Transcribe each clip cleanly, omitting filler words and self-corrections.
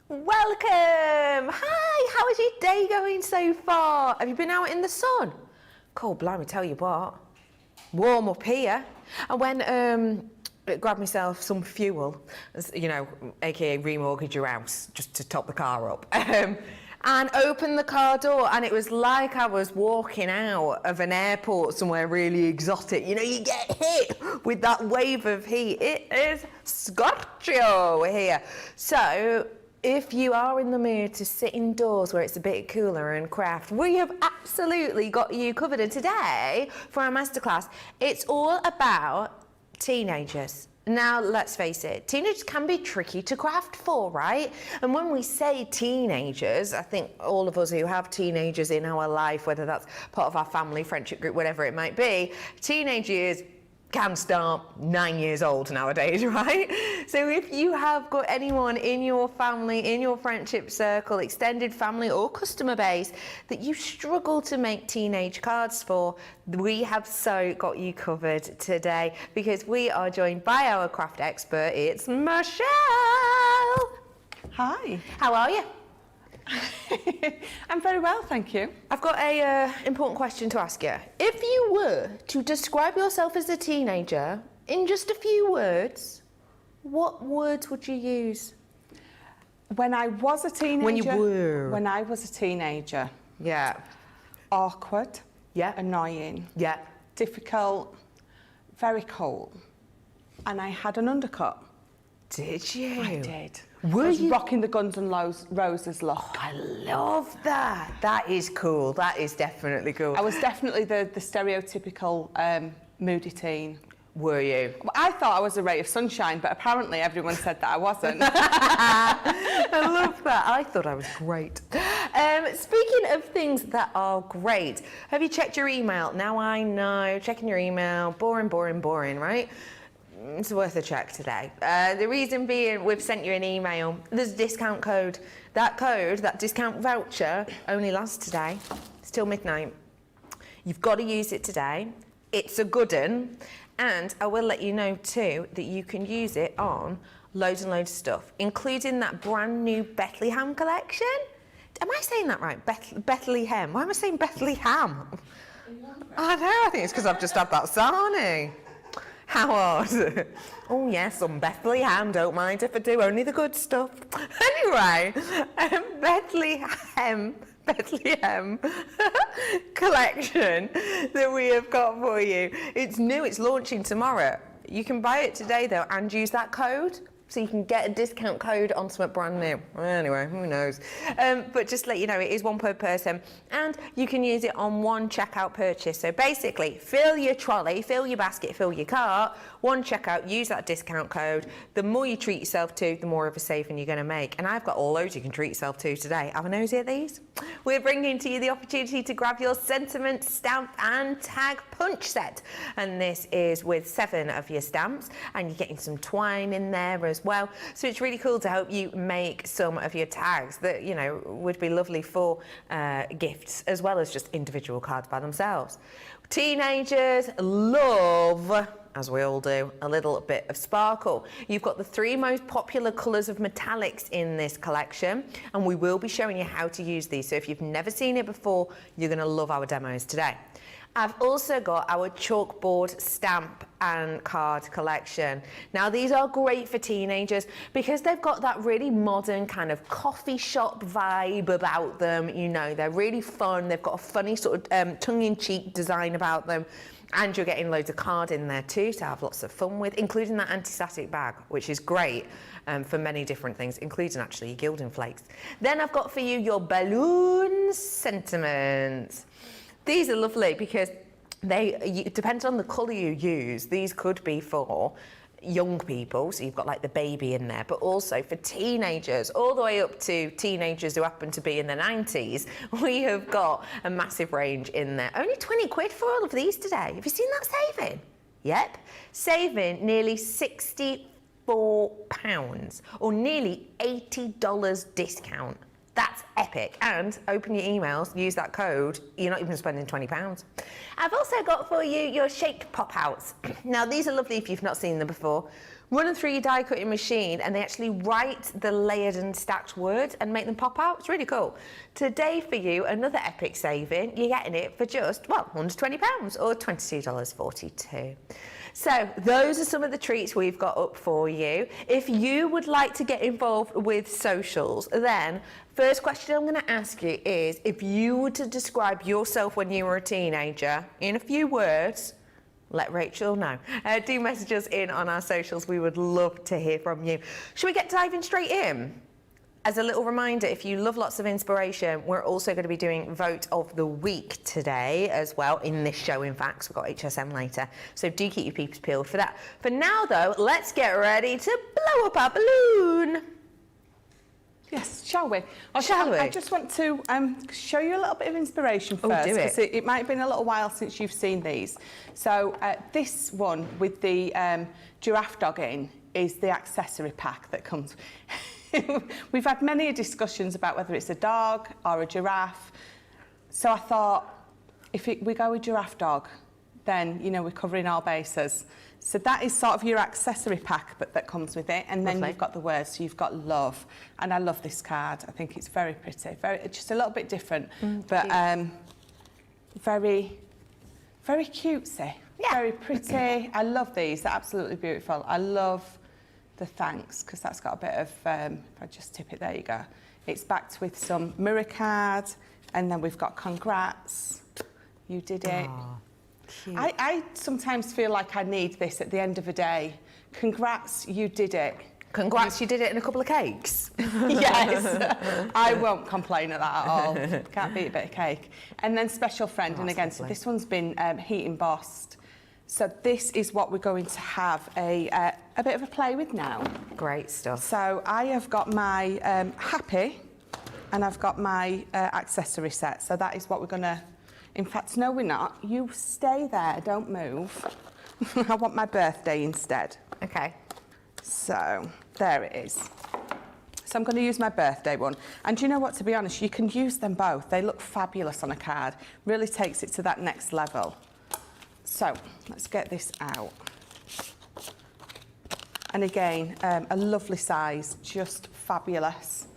Welcome! Hi, how is your day going so far? Have you been out in the sun? Cold, blimey, tell you what. Warm up here. I went, grabbed myself some fuel, you know, aka remortgage your house, just to top the car up. And opened the car door, and it was like I was walking out of an airport somewhere really exotic. You know, you get hit with that wave of heat. It is scorcho here. So, if you are in the mood to sit indoors where it's a bit cooler and craft, we have absolutely got you covered. And today, for our masterclass, it's all about teenagers. Now, let's face it, teenagers can be tricky to craft for, right? And when we say teenagers, I think all of us who have teenagers in our life, whether that's part of our family, friendship group, whatever it might be, teenage years can start 9 years old nowadays, right? So if you have got anyone in your family, in your friendship circle, extended family or customer base that you struggle to make teenage cards for, we have so got you covered today because we are joined by our craft expert. It's Michelle. Hi. How are you? I'm very well, thank you. I've got a important question to ask you. If you were to describe yourself as a teenager in just a few words, what words would you use? When I was a teenager. When you were. When I was a teenager. Yeah. Awkward. Yeah. Annoying. Yeah. Difficult. Very cold. And I had an undercut. Did you? I did. Were I was you rocking the Guns N' Roses look. Oh, I love that. That is cool. That is definitely cool. I was definitely the stereotypical moody teen. Were you? Well, I thought I was a ray of sunshine, but apparently everyone said that I wasn't. I love that. I thought I was great. Speaking of things that are great, have you checked your email? Now I know, checking your email, boring, right? It's worth a check today. The reason being, we've sent you an email. There's a discount code. That discount voucher only lasts today. It's till midnight. You've got to use it today. It's a good one. And I will let you know too that you can use it on loads and loads of stuff, including that brand new Bethlehem collection. Am I saying that right? Bethlehem. Why am I saying Bethlehem? I know, I think it's because I've just had that sarnie. How odd. Oh yes, some Bethlehem, don't mind if I do, only the good stuff. Anyway, Bethlehem collection that we have got for you. It's new, it's launching tomorrow. You can buy it today though and use that code. So you can get a discount code on something brand new. Anyway, who knows? But just to let you know, it is one per person. And you can use it on one checkout purchase. So basically, fill your trolley, fill your basket, fill your cart, one checkout, use that discount code. The more you treat yourself to, the more of a saving you're going to make. And I've got loads you can treat yourself to today. Have a nosy at these? We're bringing to you the opportunity to grab your sentiment, stamp and tag punch set. And this is with 7 of your stamps. And you're getting some twine in there as well. So it's really cool to help you make some of your tags that, you know, would be lovely for gifts as well as just individual cards by themselves. Teenagers love, as we all do, a little bit of sparkle. You've got the 3 most popular colours of metallics in this collection, and we will be showing you how to use these. So if you've never seen it before, you're going to love our demos today. I've also got our chalkboard stamp and card collection. Now these are great for teenagers because they've got that really modern kind of coffee shop vibe about them. You know, they're really fun. They've got a funny sort of tongue-in-cheek design about them. And you're getting loads of card in there too to have lots of fun with, including that anti-static bag, which is great for many different things, including actually Gilding flakes. Then I've got for you your balloon sentiments. These are lovely because it depends on the colour you use. These could be for young people, so you've got like the baby in there, but also for teenagers, all the way up to teenagers who happen to be in the 90s. We have got a massive range in there. Only 20 quid for all of these today. Have you seen that saving? Yep, saving nearly £64 or nearly $80 discount. That's epic. And open your emails, use that code, you're not even spending £20. I've also got for you your shake pop outs. Now these are lovely if you've not seen them before. run them through your die cutting machine, and they actually write the layered and stacked words and make them pop out. It's really cool. Today for you, another epic saving. You're getting it for just, well, £120 or $22.42. So those are some of the treats we've got up for you. If you would like to get involved with socials, then first question I'm going to ask you is, if you were to describe yourself when you were a teenager in a few words, let Rachel know. Do message us in on our socials. We would love to hear from you. Should we get diving straight in? As a little reminder, if you love lots of inspiration, we're also going to be doing Vote of the Week today as well, in this show, in fact. So we've got HSM later. So do keep your peeps peeled for that. For now, though, let's get ready to blow up our balloon. Yes, shall we? Shall we? I just want to show you a little bit of inspiration first. Oh, do it. Because it might have been a little while since you've seen these. So this one with the giraffe dog in is the accessory pack that comes. We've had many discussions about whether it's a dog or a giraffe. So I thought, if we go with giraffe dog, then, you know, we're covering all bases. So that is sort of your accessory pack that comes with it. And then Lovely. you've got the words, so you've got love. And I love this card. I think it's very pretty, just a little bit different, but very, very cutesy, Yeah. very pretty. I love these, they're absolutely beautiful. I love the thanks, because that's got a bit of, if I just tip it, there you go. It's backed with some mirror card, and then we've got congrats, you did it. Aww, cute. I sometimes feel like I need this at the end of a day. Congrats, you did it. Congrats, you did it in a couple of cakes. Yes, I won't complain at that at all. Can't beat a bit of cake. And then special friend, and again, so this one's been heat embossed. So this is what we're going to have a bit of a play with now. Great stuff. So I have got my happy, and I've got my accessory set. So that is what we're going to... In fact, no, we're not. You stay there, don't move. I want my birthday instead. Okay. So there it is. So I'm going to use my birthday one. And do you know what, to be honest, you can use them both. They look fabulous on a card. Really takes it to that next level. So let's get this out. And again, a lovely size, just fabulous.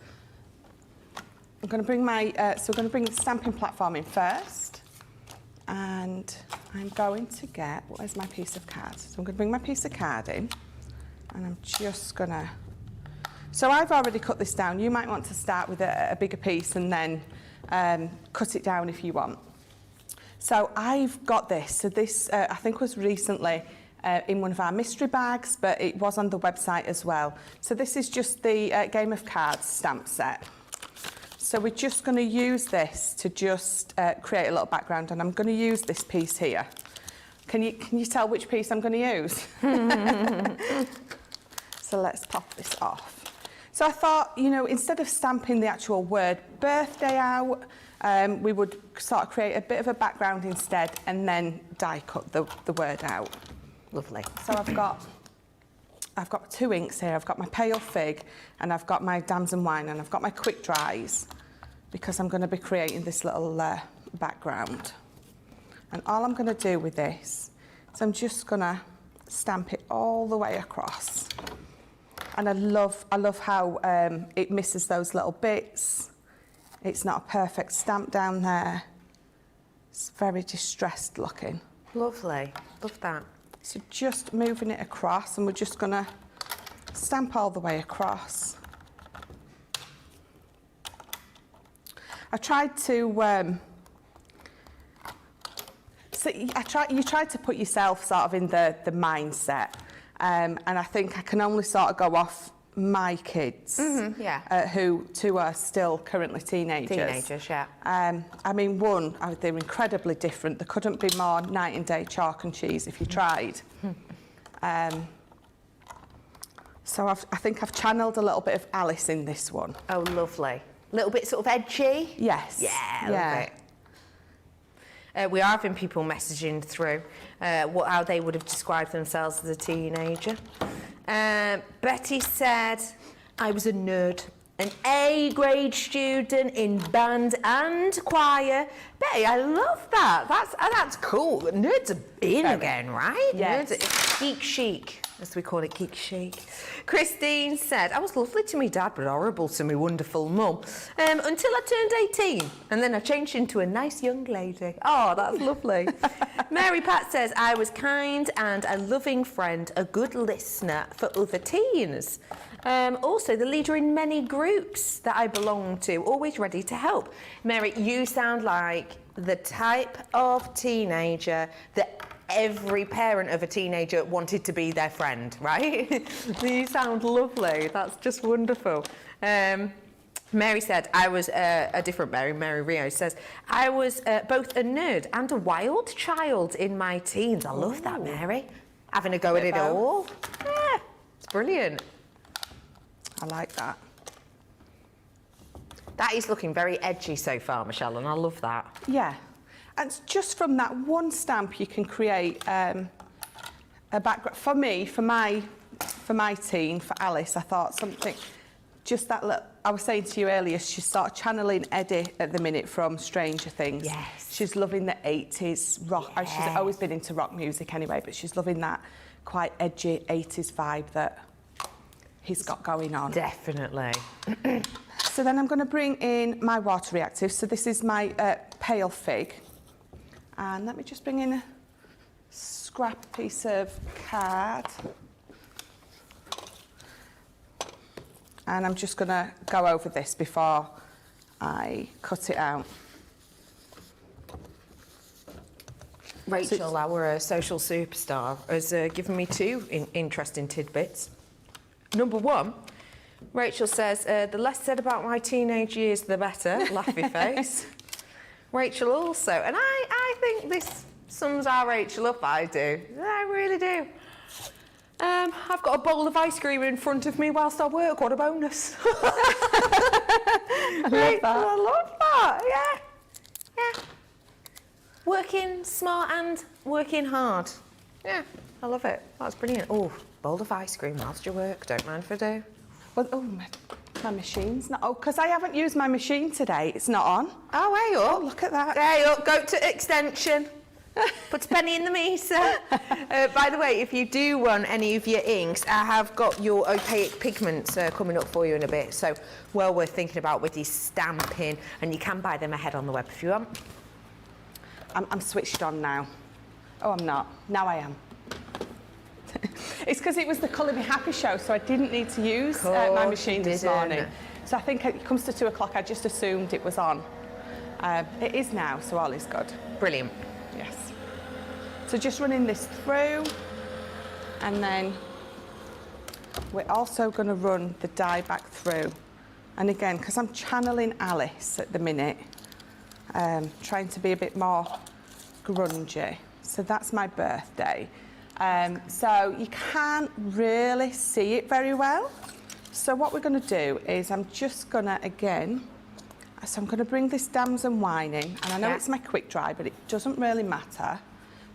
I'm going to bring my, so we're going to bring the stamping platform in first. And I'm going to get, where's my piece of card? So I'm going to bring my piece of card in. And I'm just going to, so I've already cut this down. You might want to start with a bigger piece and then cut it down if you want. So I've got this. So this, I think, was recently in one of our mystery bags, but it was on the website as well. So this is just the Game of Cards stamp set. So we're just going to use this to just create a little background, and I'm going to use this piece here. Can you tell which piece I'm going to use? So let's pop this off. So I thought, you know, instead of stamping the actual word birthday out, we would sort of create a bit of a background instead, and then die cut the word out. Lovely. So I've got two inks here. I've got my Pale Fig, and I've got my Damson Wine, and I've got my Quick Dries, because I'm going to be creating this little background. And all I'm going to do with this is I'm just going to stamp it all the way across. And I love how it misses those little bits. It's not a perfect stamp down there. It's very distressed looking. Lovely. Love that. So just moving it across, and we're just going to stamp all the way across. I tried to... you tried to put yourself sort of in the mindset, and I think I can only sort of go off my kids, who two are still currently teenagers. Teenagers, yeah. I mean, one, they're incredibly different. There couldn't be more night and day chalk and cheese if you tried. So I think I've channeled a little bit of Alice in this one. Oh, lovely. A little bit sort of edgy. Yes. Yeah, I love it. We are having people messaging through how they would have described themselves as a teenager. Betty said, I was a nerd an A-grade student in band and choir. Betty, I love that. That's cool. Nerds are in again, right? Yes. Nerds are geek chic, as we call it, geek chic. Christine said, I was lovely to me dad, but horrible to me wonderful mum, until I turned 18, and then I changed into a nice young lady. Oh, that's lovely. Mary Pat says, I was kind and a loving friend, a good listener for other teens. Also, the leader in many groups that I belong to, always ready to help. Mary, you sound like the type of teenager that every parent of a teenager wanted to be their friend, right? You sound lovely. That's just wonderful. Mary said, I was a different Mary. Mary Rio says, I was both a nerd and a wild child in my teens. I love that, Mary. Having a go at it all. Yeah, it's brilliant. I like that. That is looking very edgy so far, Michelle, and I love that. Yeah. And just from that one stamp, you can create a background. For me, for my teen, for Alice, I thought something, just that look. I was saying to you earlier, she's sort of channeling Eddie at the minute from Stranger Things. Yes. She's loving the 80s rock. Yes. She's always been into rock music anyway, but she's loving that quite edgy 80s vibe that he's got going on. Definitely. So then I'm going to bring in my water reactive. So this is my pale fig. And let me just bring in a scrap piece of card. And I'm just going to go over this before I cut it out. Rachel, our social superstar, has given me two interesting tidbits. Number one, Rachel says, the less said about my teenage years, the better. Laughy face. Rachel also, and I think this sums our Rachel up, I do. I really do. I've got a bowl of ice cream in front of me whilst I work. What a bonus. I love that. Yeah. Yeah. Working smart and working hard. Yeah, I love it. That's brilliant. Oh, bowl of ice cream whilst you work. Don't mind if I do. Well, my machine's not. Oh, because I haven't used my machine today. It's not on. Oh, hey up. Oh, look at that. Hey up. Go to extension. Put a penny in the meter. By the way, if you do want any of your inks, I have got your opaque pigments coming up for you in a bit. So well worth thinking about with your stamping, and you can buy them ahead on the web if you want. I'm switched on now. Oh, I'm not. Now I am. It's because it was the Colour Me Happy show, so I didn't need to use my machine this morning. So I think it comes to 2 o'clock, I just assumed it was on. It is now, so all is good. Brilliant. Yes. So just running this through, and then we're also going to run the dye back through. And again, because I'm channeling Alice at the minute, trying to be a bit more grungy. So that's my birthday. So you can't really see it very well. So what we're going to do is I'm just going to, again, so I'm going to bring this Damson Wine in. And I know it's my quick dry, but it doesn't really matter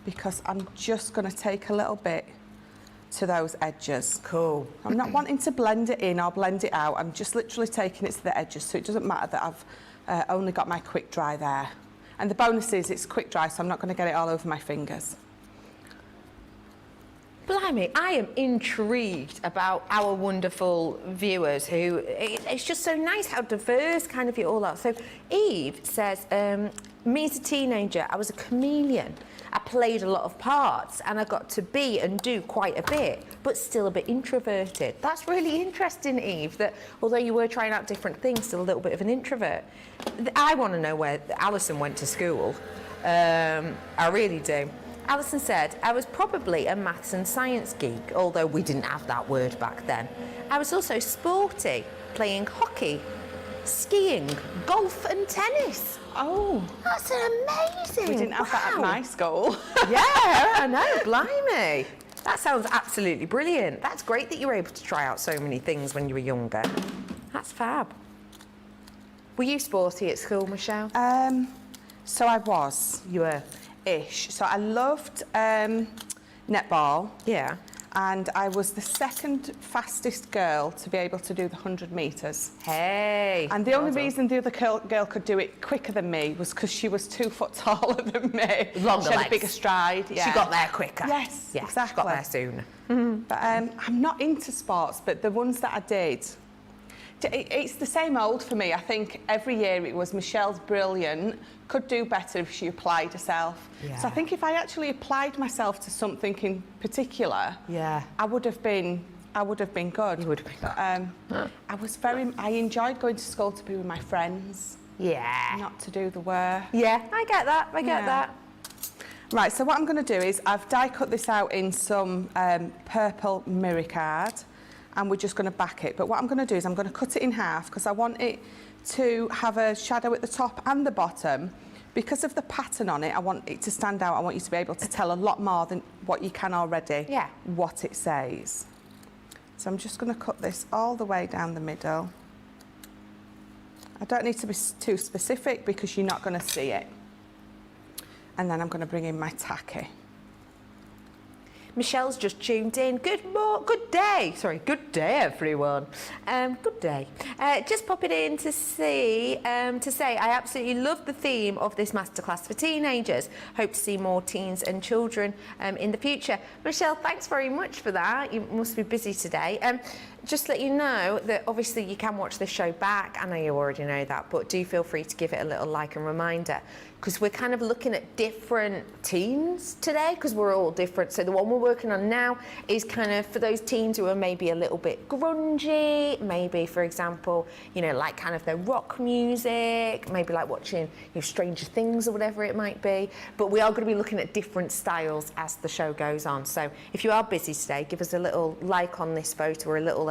because I'm just going to take a little bit to those edges. Cool. I'm not wanting to blend it in or blend it out. I'm just literally taking it to the edges, so it doesn't matter that I've only got my quick dry there. And the bonus is it's quick dry, so I'm not going to get it all over my fingers. Blimey, I am intrigued about our wonderful viewers who, it's just so nice how diverse kind of you all are. So Eve says, me as a teenager, I was a chameleon. I played a lot of parts and I got to be and do quite a bit, but still a bit introverted. That's really interesting, Eve, that although you were trying out different things, still a little bit of an introvert. I want to know where Alison went to school. I really do. Alison said, I was probably a maths and science geek, although we didn't have that word back then. I was also sporty, playing hockey, skiing, golf and tennis. Oh. That's amazing. We didn't have that at my school. Yeah, I know, blimey. That sounds absolutely brilliant. That's great that you were able to try out so many things when you were younger. That's fab. Were you sporty at school, Michelle? So I was. You were. Ish. So I loved netball. Yeah. and I was the second fastest girl to be able to do the 100 metres. Hey. And the only reason the other girl could do it quicker than me was because she was 2 foot taller than me. Longer she had legs. a bigger stride. Yeah. She got there quicker. Yes, yeah, exactly. She got there sooner. But I'm not into sports, but the ones that I did, it's the same old for me. I think every year it was Michelle's brilliant, could do better if she applied herself. Yeah. So I think if I actually applied myself to something in particular, Yeah. I would have been good. You would have been. I enjoyed going to school to be with my friends, Yeah. not to do the work. Yeah, I get that. I get that. Right, so what I'm going to do is I've die cut this out in some purple mirror card, and we're just going to back it. But what I'm going to do is I'm going to cut it in half because I want it to have a shadow at the top and the bottom. Because of the pattern on it, I want it to stand out. I want you to be able to tell a lot more than what you can already, what it says. So I'm just going to cut this all the way down the middle. I don't need to be too specific because you're not going to see it. And then I'm going to bring in my tacky. Michelle's just tuned in. Good day. Sorry, good day, everyone. Good day. Just popping in to say I absolutely love the theme of this masterclass for teenagers. Hope to see more teens and children in the future. Michelle, thanks very much for that. You must be busy today. Just to let you know that obviously you can watch this show back. I know you already know that, but do feel free to give it a little like and reminder, because we're kind of looking at different teens today, because we're all different. So the one we're working on now is kind of for those teens who are maybe a little bit grungy, maybe, for example, you know, like kind of their rock music, maybe like watching, you know, Stranger Things or whatever it might be. But we are going to be looking at different styles as the show goes on. So if you are busy today, give us a little like on this photo or a little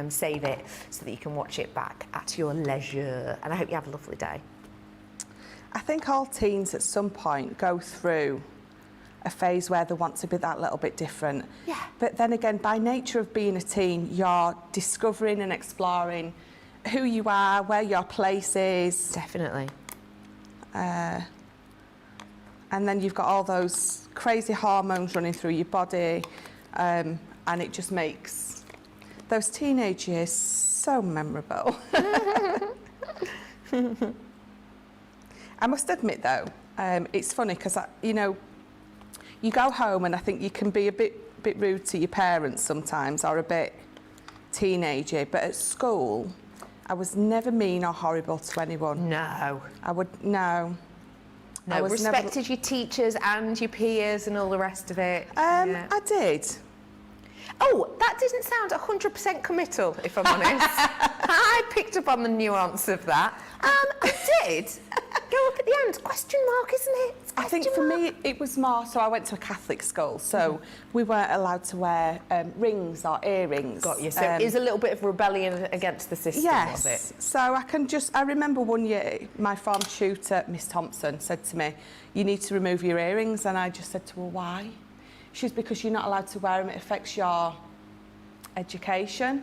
save it so that you can watch it back at your leisure. And I hope you have a lovely day. I think all teens at some point go through a phase where they want to be that little bit different. Yeah. But then again, by nature of being a teen, you're discovering and exploring who you are, where your place is. Definitely. And then you've got all those crazy hormones running through your body, and it just makes those teenage years so memorable. I must admit though, it's funny because, you know, you go home and I think you can be a bit rude to your parents sometimes, or a bit teenagey, but at school, I was never mean or horrible to anyone. No. No, I respected your teachers and your peers and all the rest of it. Yeah. I did. Oh, that didn't sound 100% committal, if I'm honest. I picked up on the nuance of that. I did. Go up at the end. Question mark, isn't it? I think for me, it was more, so I went to a Catholic school, so we weren't allowed to wear rings or earrings. Got you. So it is a little bit of rebellion against the system, was it? So I remember one year, my form tutor, Miss Thompson, said to me, you need to remove your earrings, and I just said to her, why? She's because you're not allowed to wear them, it affects your education.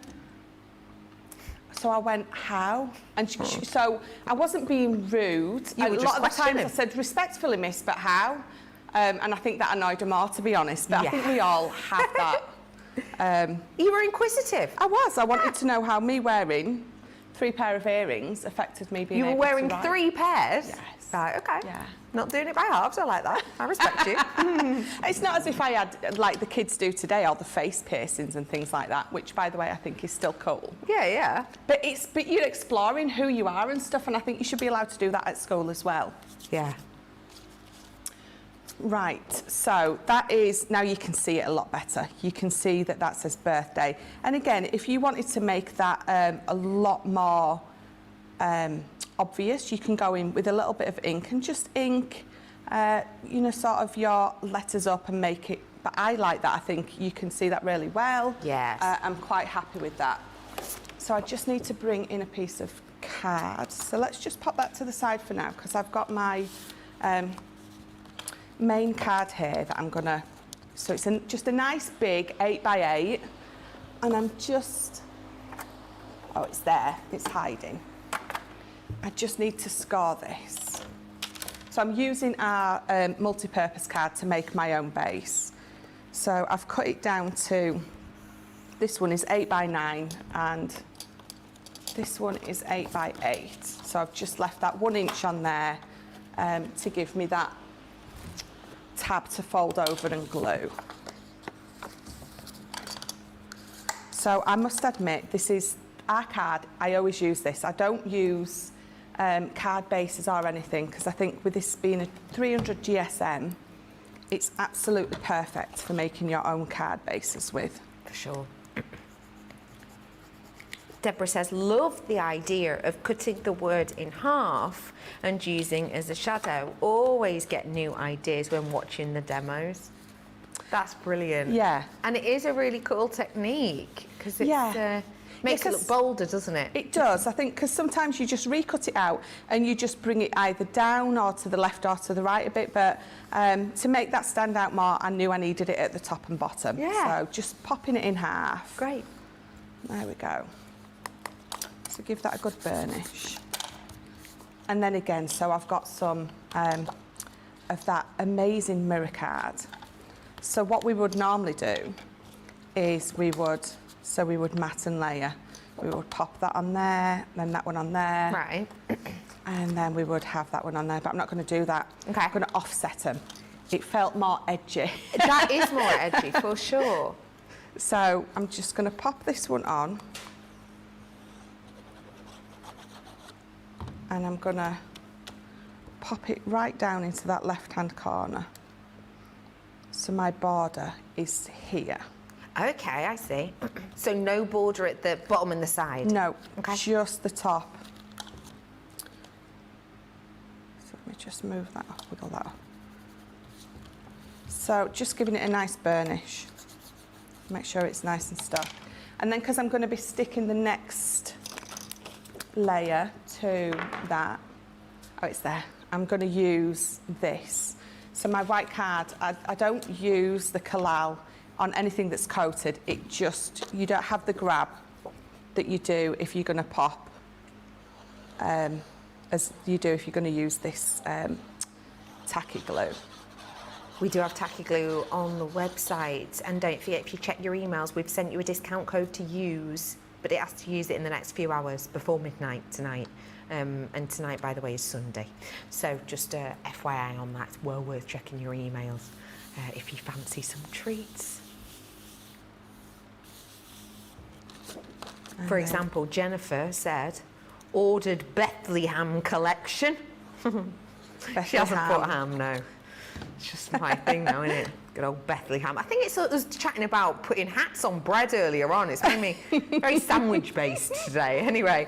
So I went, how? And so I wasn't being rude. You were a just lot of the times questioning. I said, respectfully, miss, but how? And I think that annoyed her more, to be honest. But I think we all have that. You were inquisitive. I was. I wanted to know how me wearing 3 pair of earrings affected me being You were able to wearing write. 3 pairs? Yes. Right, okay. Yeah. Not doing it by halves, I like that. I respect you. It's not as if I had, like the kids do today, all the face piercings and things like that, which, by the way, I think is still cool. Yeah, yeah. But you're exploring who you are and stuff, and I think you should be allowed to do that at school as well. Yeah. Right, so that is, now you can see it a lot better. You can see that that says birthday. And again, if you wanted to make that a lot more obvious, you can go in with a little bit of ink and just ink, you know, sort of your letters up and make it. But I like that. I think you can see that really well. Yes. I'm quite happy with that. So I just need to bring in a piece of card. So let's just pop that to the side for now, because I've got my main card here that I'm gonna. So it's just a nice big 8x8, and I'm just. Oh, it's there. It's hiding. I just need to score this. So I'm using our multi-purpose card to make my own base. So I've cut it down to, this one is 8 by 9 and this one is 8 by 8. So I've just left that 1 inch on there to give me that tab to fold over and glue. So I must admit, this is our card. I always use this. I don't use card bases or anything because I think with this being a 300 GSM, it's absolutely perfect for making your own card bases with. For sure. Deborah says, love the idea of cutting the word in half and using as a shadow. Always get new ideas when watching the demos. That's brilliant. Yeah. And it is a really cool technique because it makes it look bolder, doesn't it? It does, I think, because sometimes you just recut it out and you just bring it either down or to the left or to the right a bit, but to make that stand out more, I knew I needed it at the top and bottom. Yeah. So just popping it in half. Great. There we go. So give that a good burnish. And then again, so I've got some of that amazing mirror card. So what we would normally do is we would mat and layer. We would pop that on there, then that one on there. Right. And then we would have that one on there, but I'm not going to do that. Okay. I'm going to offset them. It felt more edgy. That is more edgy, for sure. So I'm just going to pop this one on. And I'm going to pop it right down into that left-hand corner. So my border is here. Okay, I see. So no border at the bottom and the side? No, Okay. just the top. So let me just move that up, wiggle that up. So just giving it a nice burnish. Make sure it's nice and stuck. And then because I'm going to be sticking the next layer to that, oh, it's there. I'm going to use this. So my white card, I don't use the collal on anything that's coated. It just, you don't have the grab that you do if you're going to pop, as you do if you're going to use this tacky glue. We do have tacky glue on the website, and don't forget, if you check your emails, we've sent you a discount code to use, but it has to use it in the next few hours before midnight tonight. And tonight, by the way, is Sunday. So just FYI on that, it's well worth checking your emails if you fancy some treats. For example, Jennifer said, ordered Bethlehem collection. She hasn't put ham, no. It's just my thing now, isn't it? Good old Bethlehem. I think it was chatting about putting hats on bread earlier on. It's made me very sandwich-based today. Anyway,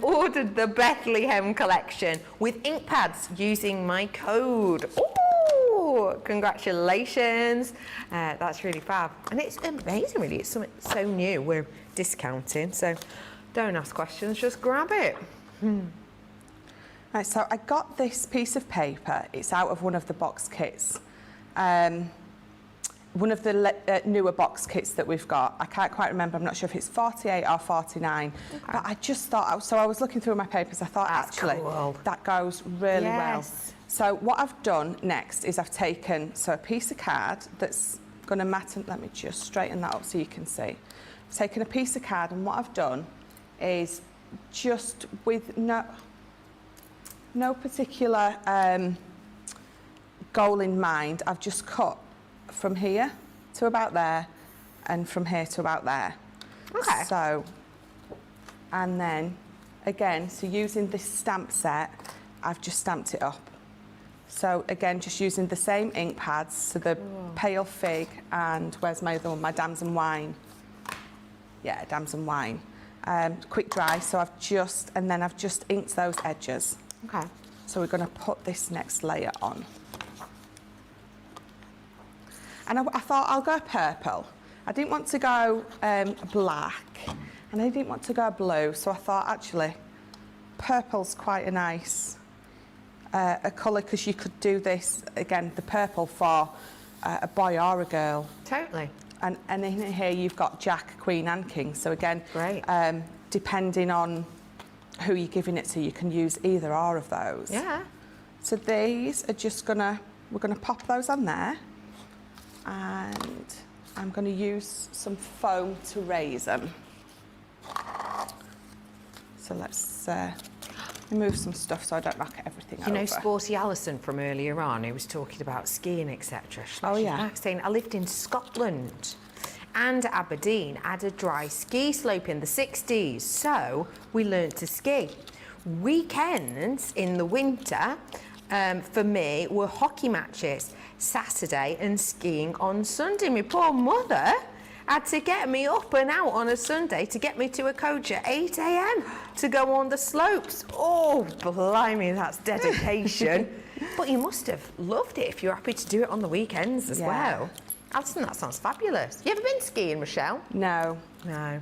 ordered the Bethlehem collection with ink pads using my code. Ooh, congratulations. That's really fab. And it's amazing, really. It's something so new. We're discounting, so don't ask questions, just grab it. Right, so I got this piece of paper. It's out of one of the box kits. One of the newer box kits that we've got. I can't quite remember. I'm not sure if it's 48 or 49. Okay. But I just thought, so I was looking through my papers. I thought, that's actually, cool. That goes really well. Yes. So what I've done next is I've taken a piece of card that's going to mat, and let me just straighten that up so you can see. I've taken a piece of card, and what I've done is just with no particular goal in mind, I've just cut from here to about there and from here to about there. Okay. So, and then again, so using this stamp set, I've just stamped it up. So again, just using the same ink pads, so the Pale Fig and where's my other one, my Damson Wine. Yeah, Damson Wine. Quick dry, so I've just inked those edges. Okay. So we're going to put this next layer on. And I thought I'll go purple. I didn't want to go black, and I didn't want to go blue, so I thought actually purple's quite a nice a colour, because you could do this, again, the purple for a boy or a girl. Totally. And in here you've got Jack, Queen and King, so again, great. Depending on who you're giving it to, you can use either or of those. Yeah. So these are just we're gonna pop those on there. And I'm going to use some foam to raise them. So let's remove some stuff so I don't knock everything over. You know Sporty Alison from earlier on, who was talking about skiing, etc. Oh, yeah. Back saying, I lived in Scotland and Aberdeen, had a dry ski slope in the 60s, so we learned to ski. Weekends in the winter, for me, were hockey matches Saturday and skiing on Sunday. My poor mother had to get me up and out on a Sunday to get me to a coach at 8 a.m. to go on the slopes. Oh, blimey, that's dedication. But you must have loved it if you're happy to do it on the weekends as well. Alison, that sounds fabulous. You ever been skiing, Michelle? No. No.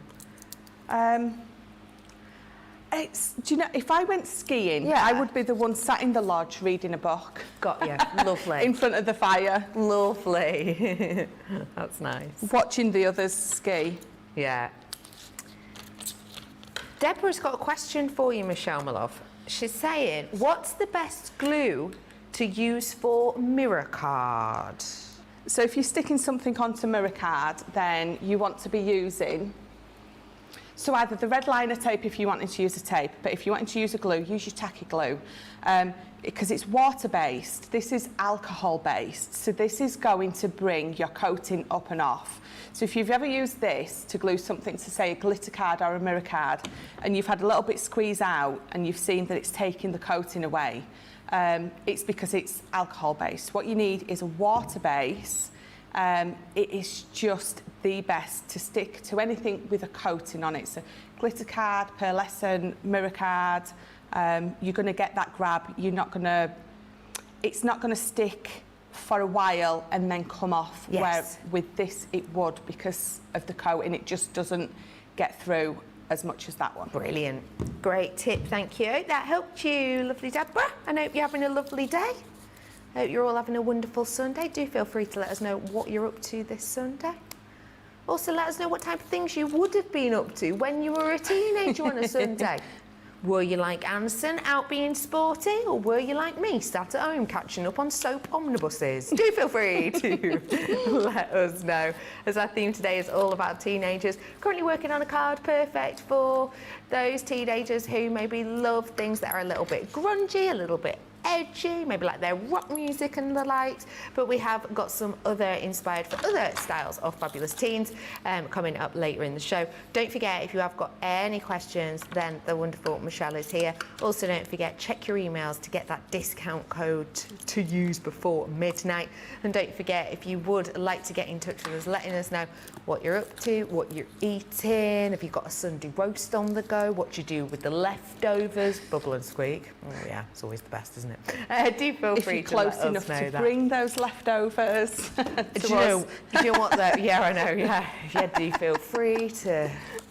Do you know, if I went skiing, I would be the one sat in the lodge reading a book. Got you. Lovely. In front of the fire. Lovely. That's nice. Watching the others ski. Yeah. Deborah's got a question for you, Michelle, my love. She's saying, what's the best glue to use for mirror card? So if you're sticking something onto mirror card, then you want to be using, so either the red liner tape if you wanted to use a tape, but if you wanted to use a glue, use your tacky glue. Because it's water-based, this is alcohol-based, so this is going to bring your coating up and off. So if you've ever used this to glue something to, say, a glitter card or a mirror card, and you've had a little bit squeeze out and you've seen that it's taking the coating away, it's because it's alcohol-based. What you need is a water base. It is just the best to stick to anything with a coating on it. So glitter card, pearlescent, mirror card, you're going to get that grab. It's not going to stick for a while and then come off. Yes. Where with this it would, because of the coating, it just doesn't get through as much as that one. Brilliant. Great tip, thank you. That helped you, lovely Deborah. I hope you're having a lovely day. I hope you're all having a wonderful Sunday. Do feel free to let us know what you're up to this Sunday. Also, let us know what type of things you would have been up to when you were a teenager on a Sunday. Were you like Anson, out being sporty, or were you like me, sat at home catching up on soap omnibuses? Do feel free to let us know, as our theme today is all about teenagers. Currently working on a card perfect for those teenagers who maybe love things that are a little bit grungy, a little bit edgy, maybe like their rock music and the likes, but we have got some other inspired for other styles of fabulous teens coming up later in the show. Don't forget, if you have got any questions, then the wonderful Michelle is here. Also, don't forget, check your emails to get that discount code to use before midnight. And don't forget, if you would like to get in touch with us, letting us know what you're up to, what you're eating, if you've got a Sunday roast on the go, what you do with the leftovers, bubble and squeak. Oh yeah, it's always the best, isn't it? Do feel free to let us know that. If you're close enough to bring those leftovers do you know what though? Yeah, I know, yeah. Yeah, do feel free to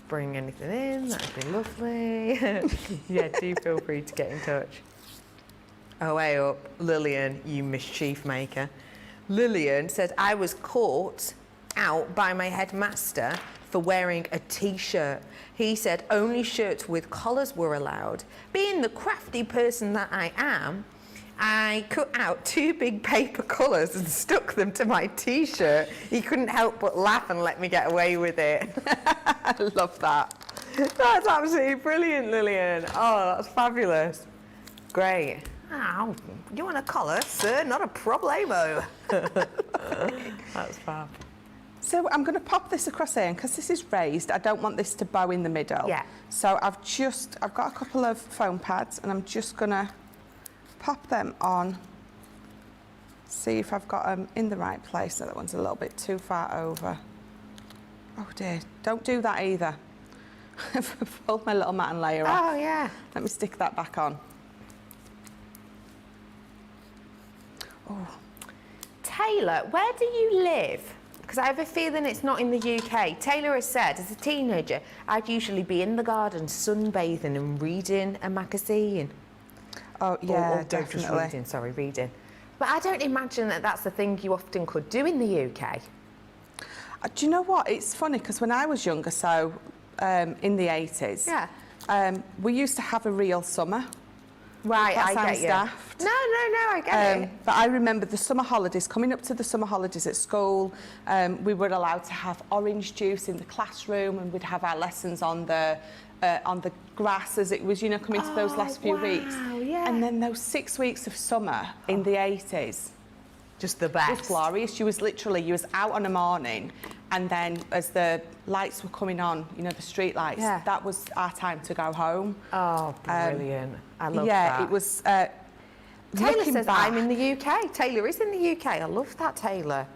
bring anything in, that'd be lovely. Yeah, do feel free to get in touch. Oh, way up, Lillian, you mischief maker. Lillian said, I was caught out by my headmaster for wearing a t-shirt. He said only shirts with collars were allowed. Being the crafty person that I am, I cut out 2 big paper colours and stuck them to my t-shirt. He couldn't help but laugh and let me get away with it. I love that. That's absolutely brilliant, Lillian. Oh, that's fabulous. Great. Oh, you want a collar, sir? Not a problemo. That's fab. So I'm going to pop this across here, and because this is raised, I don't want this to bow in the middle. Yeah. So I've got a couple of foam pads, and I'm just going to pop them on. See if I've got them in the right place. No, that one's a little bit too far over. Oh dear, don't do that either. I've pulled my little mat and layer off. Oh yeah. Let me stick that back on. Oh. Taylor, where do you live? Because I have a feeling it's not in the UK. Taylor has said, as a teenager, I'd usually be in the garden sunbathing and reading a magazine. Oh, yeah, or definitely. Just reading, sorry, reading. But I don't imagine that that's the thing you often could do in the UK. Do you know what? It's funny, because when I was younger, so in the 80s, Yeah. we used to have a real summer. Right, That I sounds get you. daft. No, I get it. But I remember the summer holidays, coming up to the summer holidays at school, we were allowed to have orange juice in the classroom, and we'd have our lessons on the grass as it was, you know, coming to those last few weeks. Yeah. And then those 6 weeks of summer in the 80s. Just the It best. was glorious. You was out on a morning, and then as the lights were coming on, you know, the street lights, Yeah. that was our time to go home. Oh, brilliant. I love Yeah, that. it was... Taylor looking says back- I'm in the UK. Taylor is in the UK. I love that, Taylor.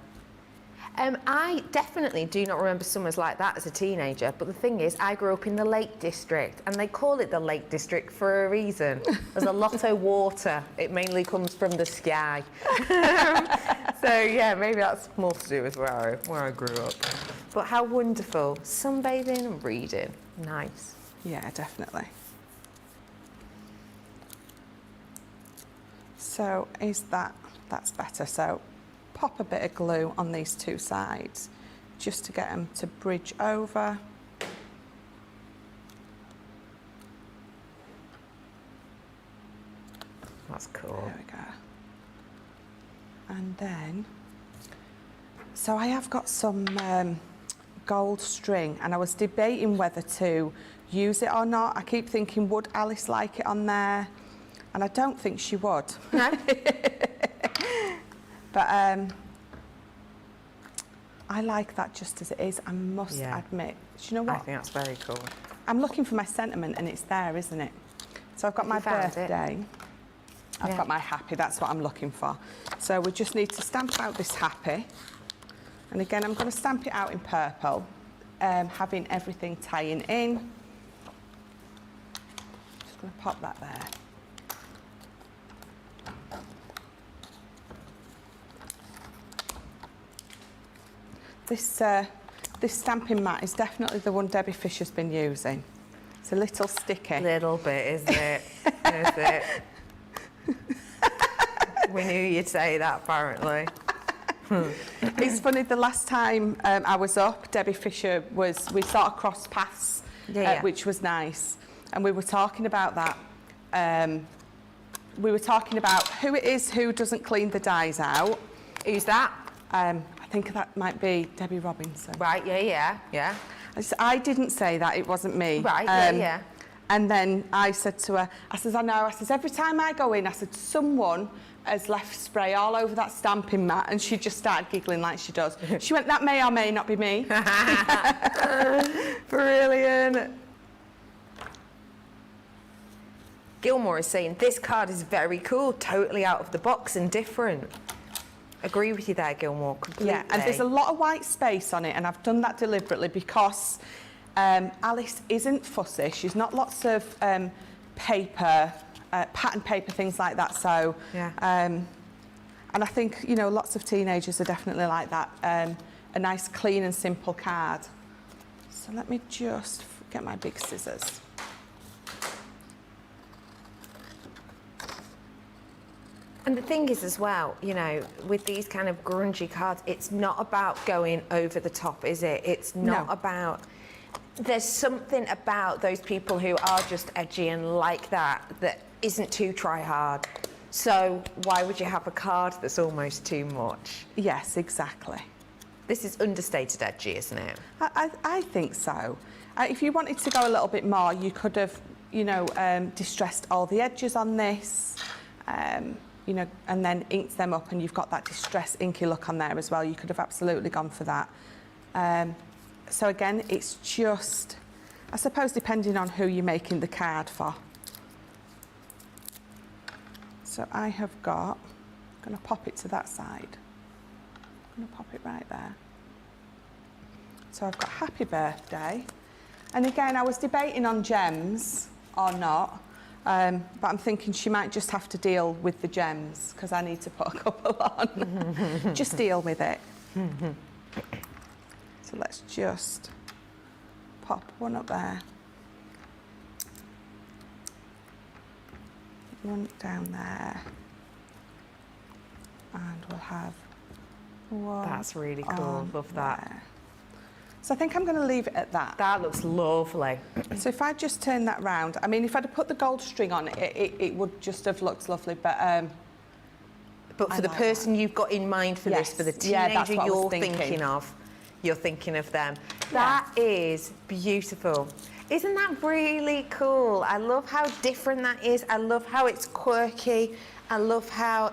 I definitely do not remember summers like that as a teenager, but the thing is, I grew up in the Lake District, and they call it the Lake District for a reason. There's a lot of water. It mainly comes from the sky. So yeah, maybe that's more to do with where I grew up. But how wonderful. Sunbathing and reading. Nice. Yeah, definitely. So that's better. So pop a bit of glue on these two sides just to get them to bridge over. That's cool. There we go. And then, so I have got some gold string, and I was debating whether to use it or not. I keep thinking, would Alice like it on there? And I don't think she would. No? But I like that just as it is, I must admit. Do you know what? I think that's very cool. I'm looking for my sentiment, and it's there, isn't it? So I've got my birthday. I've got my happy, that's what I'm looking for. So we just need to stamp out this happy. And again, I'm going to stamp it out in purple, having everything tying in. Just going to pop that there. This stamping mat is definitely the one Debbie Fisher's been using. It's a little sticky. Little bit, isn't it? Is it? We knew you'd say that, apparently. It's funny, the last time I was up, Debbie Fisher we sort of crossed paths, which was nice. And we were talking about that. We were talking about who it is who doesn't clean the dies out. Who's that? I think that might be Debbie Robinson. Right, yeah. I didn't say that, it wasn't me. Right, yeah. And then I said to her, I says, I know, I says, every time I go in, I said, someone has left spray all over that stamping mat, and she just started giggling like she does. She went, that may or may not be me. Brilliant. Gilmore is saying, this card is very cool, totally out of the box and different. Agree with you there, Gilmore, completely. Yeah, and there's a lot of white space on it, and I've done that deliberately because Alice isn't fussy. She's not lots of paper, pattern paper, things like that. So, and I think, you know, lots of teenagers are definitely like that. A nice, clean and simple card. So let me just get my big scissors. And the thing is as well, you know, with these kind of grungy cards, it's not about going over the top, is it? It's not about... There's something about those people who are just edgy and like that isn't too try hard. So why would you have a card that's almost too much? Yes, exactly. This is understated edgy, isn't it? I think so. If you wanted to go a little bit more, you could have, you know, distressed all the edges on this. You know, and then inked them up, and you've got that distressed inky look on there as well. You could have absolutely gone for that. So again, it's just, I suppose, depending on who you're making the card for. So I have got, I'm going to pop it to that side. I'm going to pop it right there. So I've got happy birthday. And again, I was debating on gems or not. But I'm thinking she might just have to deal with the gems because I need to put a couple on. Just deal with it. So let's just pop one up there. One down there. And we'll have one. That's really cool. Love that. There. So I think I'm going to leave it at that. That looks lovely. So if I just turn that round, I mean, if I'd have put the gold string on it, it would just have looked lovely, but for the like person you've got in mind for this, Yes. for the Yeah, that's teenager what I was you're thinking. thinking of, you're thinking of them. Yeah. That is beautiful. Isn't that really cool? I love how different that is. I love how it's quirky. I love how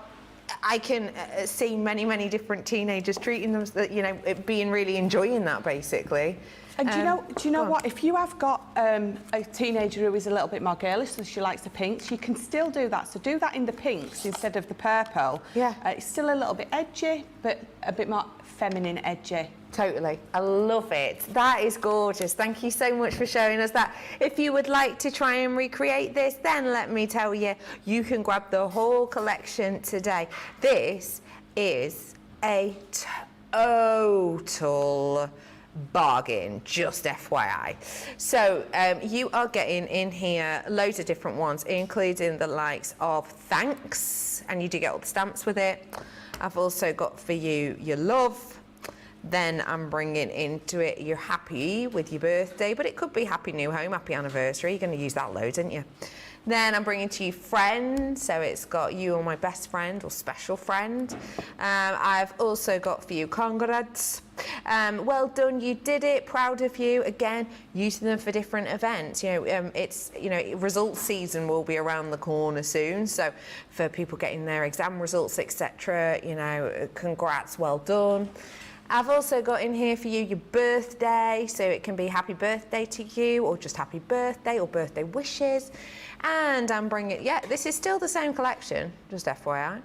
I can see many, many different teenagers treating them, you know, being really enjoying that basically. And do you know go on. what? If you have got a teenager who is a little bit more girlish, so she likes the pinks, you can still do that. So do that in the pinks instead of the purple. Yeah. It's still a little bit edgy, but a bit more feminine edgy. Totally. I love it. That is gorgeous. Thank you so much for showing us that. If you would like to try and recreate this, then let me tell you, you can grab the whole collection today. This is a total bargain, just FYI. So you are getting in here loads of different ones, including the likes of thanks, and you do get all the stamps with it. I've also got for you your love. Then I'm bringing into it you're happy with your birthday, but it could be happy new home, happy anniversary. You're going to use that loads, aren't you? Then I'm bringing to you friend, so it's got you or my best friend or special friend. I've also got for you congrats. Well done, you did it, proud of you. Again, using them for different events. You know, it's, you know, results season will be around the corner soon. So for people getting their exam results, etc., you know, congrats, well done. I've also got in here for you your birthday, so it can be happy birthday to you or just happy birthday or birthday wishes. And I'm bringing, yeah, this is still the same collection, just FYI.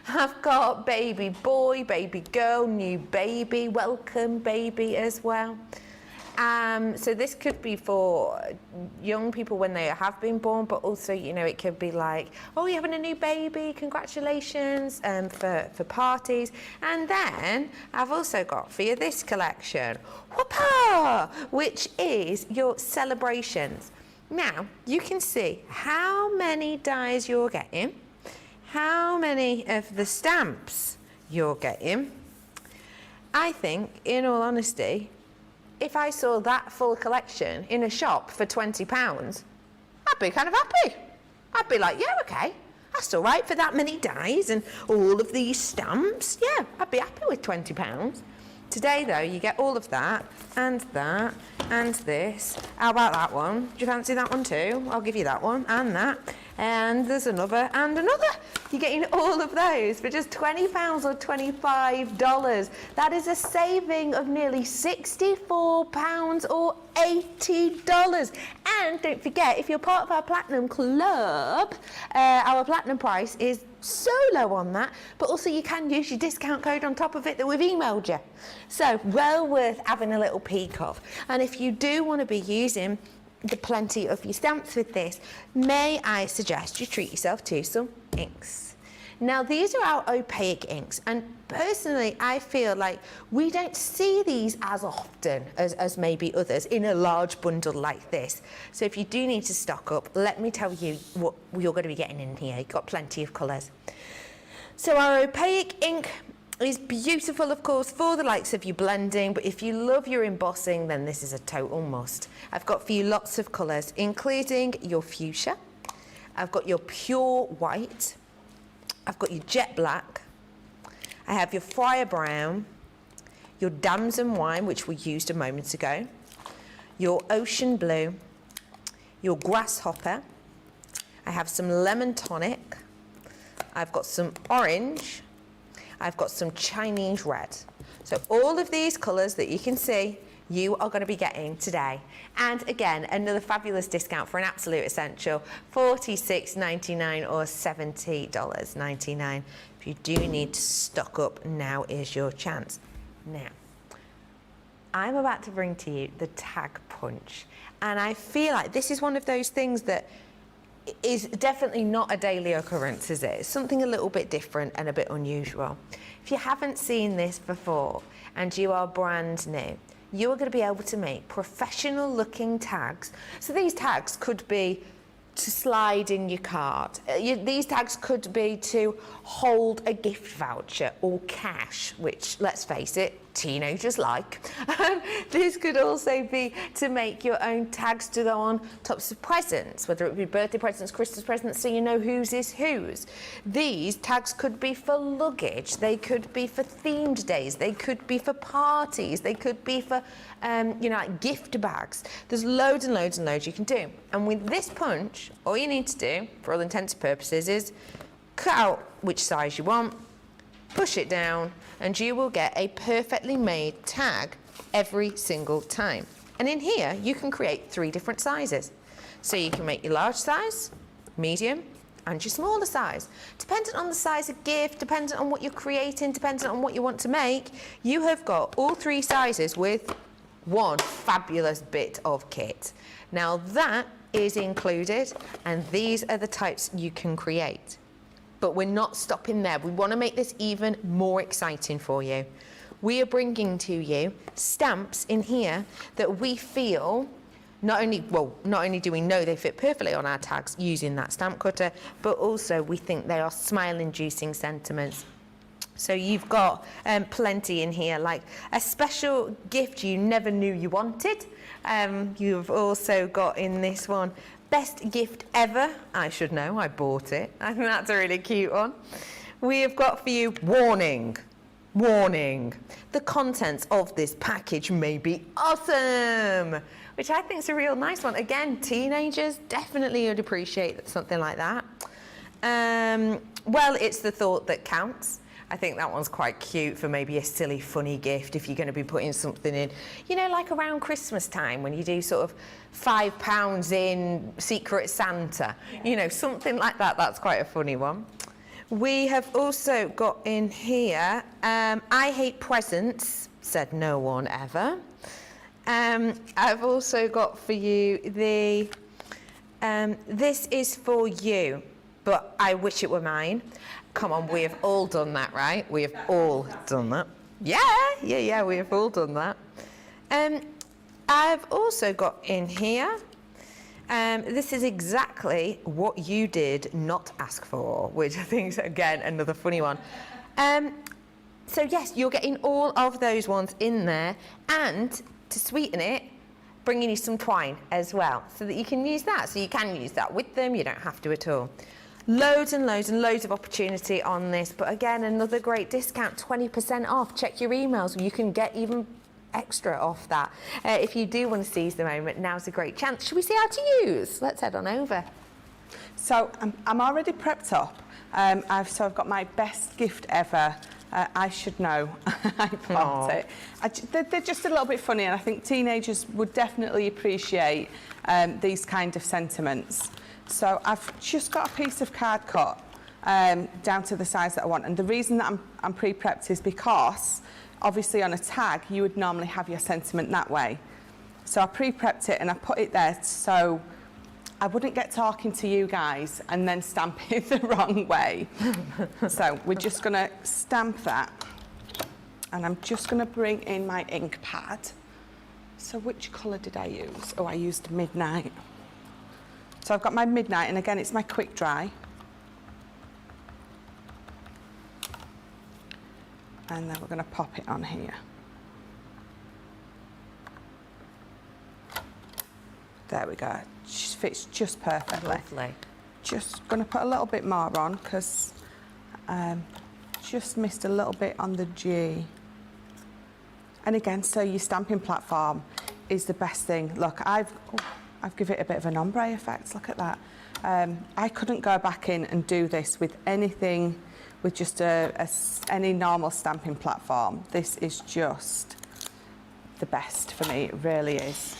I've got baby boy, baby girl, new baby, welcome baby as well. So this could be for young people when they have been born, but also, you know, it could be like, oh, you're having a new baby, congratulations, for parties. And then I've also got for you this collection, whoopah, which is your celebrations. Now, you can see how many dies you're getting, how many of the stamps you're getting. I think, in all honesty, if I saw that full collection in a shop for £20, I'd be kind of happy. I'd be like, yeah, okay, that's all right for that many dies and all of these stamps. Yeah, I'd be happy with £20. Today, though, you get all of that and this. How about that one? Do you fancy that one too? I'll give you that one and that. And there's another and another. You're getting all of those for just £20 or $25. That is a saving of nearly £64 or $80. And don't forget, if you're part of our Platinum Club, our Platinum price is so low on that, but also you can use your discount code on top of it that we've emailed you. So well worth having a little peek of. And if you do want to be using the plenty of your stamps with this, may I suggest you treat yourself to some inks. Now these are our opaque inks, and personally I feel like we don't see these as often as maybe others in a large bundle like this. So if you do need to stock up, let me tell you what you're going to be getting in here. You've got plenty of colours. So our opaque ink is beautiful, of course, for the likes of your blending, but if you love your embossing, then this is a total must. I've got for you lots of colours, including your fuchsia. I've got your pure white. I've got your jet black. I have your fire brown, your damson wine, which we used a moment ago, your ocean blue, your grasshopper. I have some lemon tonic. I've got some orange. I've got some Chinese red. So all of these colours that you can see, you are going to be getting today. And again, another fabulous discount for an absolute essential, $46.99 or $70.99. If you do need to stock up, now is your chance. Now, I'm about to bring to you the tag punch. And I feel like this is one of those things that is definitely not a daily occurrence, is it? It's something a little bit different and a bit unusual. If you haven't seen this before and you are brand new, you are going to be able to make professional looking tags. So these tags could be to slide in your card. These tags could be to hold a gift voucher or cash, which, let's face it, teenagers like. This could also be to make your own tags to go on tops of presents, whether it be birthday presents, Christmas presents, so you know whose is whose. These tags could be for luggage, they could be for themed days, they could be for parties, they could be for you know, like gift bags. There's loads and loads and loads you can do. And with this punch, all you need to do, for all intents and purposes, is cut out which size you want, push it down, and you will get a perfectly made tag every single time. And in here, you can create 3 different sizes. So you can make your large size, medium, and your smaller size. Dependent on the size of gift, dependent on what you're creating, dependent on what you want to make, you have got all 3 sizes with one fabulous bit of kit. Now that is included, and these are the types you can create. But we're not stopping there. We want to make this even more exciting for you. We are bringing to you stamps in here that we feel not only do we know they fit perfectly on our tags using that stamp cutter, but also we think they are smile-inducing sentiments. So you've got plenty in here, like a special gift you never knew you wanted. You've also got in this one, best gift ever. I should know, I bought it. I think that's a really cute one. We have got for you, warning, warning. The contents of this package may be awesome, which I think is a real nice one. Again, teenagers definitely would appreciate something like that. Well, it's the thought that counts. I think that one's quite cute for maybe a silly, funny gift if you're going to be putting something in, you know, like around Christmas time when you do sort of £5 in Secret Santa, you know, something like that. That's quite a funny one. We have also got in here, I hate presents, said no one ever. I've also got for you the, this is for you, but I wish it were mine. Come on, we have all done that, right? We have all done that. Yeah, we have all done that. I've also got in here, this is exactly what you did not ask for, which I think is, again, another funny one. So yes, you're getting all of those ones in there, and to sweeten it, bringing you some twine as well, so that you can use that. So you can use that with them, you don't have to at all. Loads and loads and loads of opportunity on this, but again, another great discount, 20% off. Check your emails, you can get even extra off that. If you do want to seize the moment, now's a great chance. Should we see how to use? Let's head on over. So I'm already prepped up. I've got my best gift ever. I should know. I bought it. They're just a little bit funny, and I think teenagers would definitely appreciate these kind of sentiments. So I've just got a piece of card cut down to the size that I want, and the reason that I'm pre-prepped is because obviously on a tag you would normally have your sentiment that way. So I pre-prepped it and I put it there so I wouldn't get talking to you guys and then stamp it the wrong way. So we're just going to stamp that, and I'm just going to bring in my ink pad. So which colour did I use? Oh, I used Midnight. So I've got my Midnight, and again, it's my quick dry. And then we're going to pop it on here. There we go. It fits just perfectly. Lovely. Just going to put a little bit more on because just missed a little bit on the G. And again, so your stamping platform is the best thing. Look, I've given it a bit of an ombre effect. Look at that. I couldn't go back in and do this with anything, with just any normal stamping platform. This is just the best for me. It really is.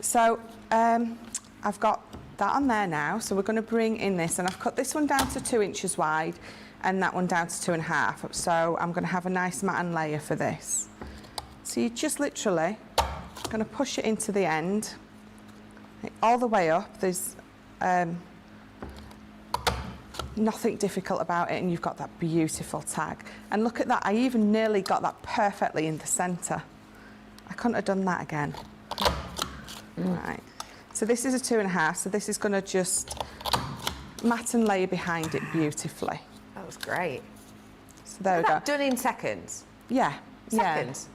So I've got that on there now. So we're going to bring in this, and I've cut this one down to 2 inches wide, and that one down to 2.5. So I'm going to have a nice matte layer for this. So you just literally going to push it into the end, all the way up. There's nothing difficult about it, and you've got that beautiful tag. And look at that, I even nearly got that perfectly in the centre. I couldn't have done that again. Right, so this is a 2.5, so this is going to just matte and layer behind it beautifully. That was great. So there we go. Done in seconds. Yeah, seconds.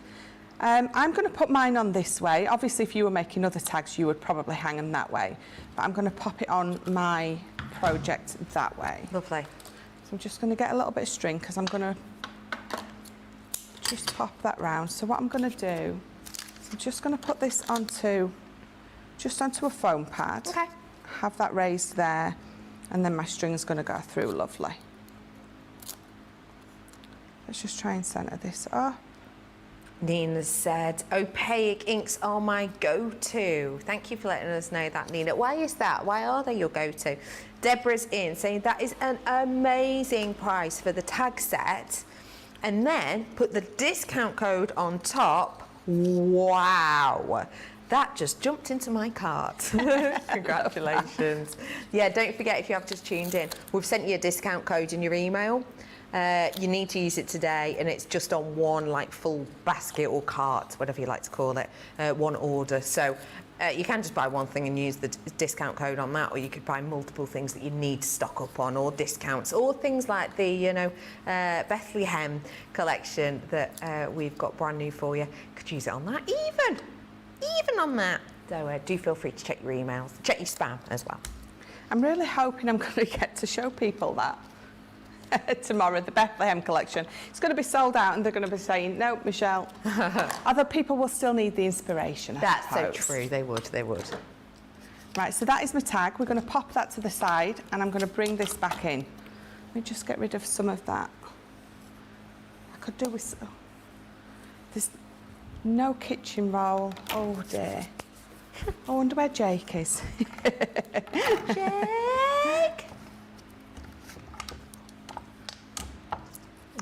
Yeah. I'm going to put mine on this way. Obviously, if you were making other tags, you would probably hang them that way. But I'm going to pop it on my project that way. Lovely. So I'm just going to get a little bit of string because I'm going to just pop that round. So what I'm going to do is I'm just going to put this onto a foam pad. Okay. Have that raised there, and then my string's going to go through. Lovely. Let's just try and centre this up. Nina said, opaque inks are my go-to. Thank you for letting us know that, Nina. Why is that? Why are they your go-to? Deborah's in saying that is an amazing price for the tag set. And then put the discount code on top. Wow. That just jumped into my cart. Congratulations. Yeah, don't forget, if you have just tuned in, we've sent you a discount code in your email. You need to use it today, and it's just on one like full basket or cart, whatever you like to call it, one order. So you can just buy one thing and use the discount code on that, or you could buy multiple things that you need to stock up on, or discounts, or things like the Bethlehem collection that we've got brand new for you. Could use it on that, even on that. So do feel free to check your emails, check your spam as well. I'm really hoping I'm going to get to show people that tomorrow, the Bethlehem collection. It's going to be sold out, and they're going to be saying, no, Michelle. Other people will still need the inspiration, That's so true, they would. Right, so that is my tag. We're going to pop that to the side, and I'm going to bring this back in. Let me just get rid of some of that. I could do with... Oh, there's no kitchen roll. Oh, dear. I wonder where Jake is. Jake!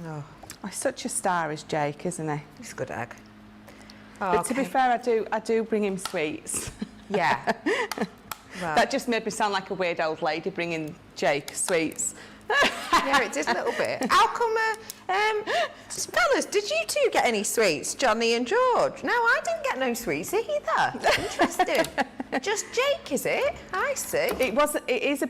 Oh, He's such a star, is Jake, isn't he? he's a good egg. But to be fair, I do bring him sweets. Yeah. Well, That just made me sound like a weird old lady bringing Jake sweets. yeah, it is a little bit. How come, fellas, did you two get any sweets, Johnny and George? No, I didn't get no sweets either. Interesting. Just Jake, is it? I see. It is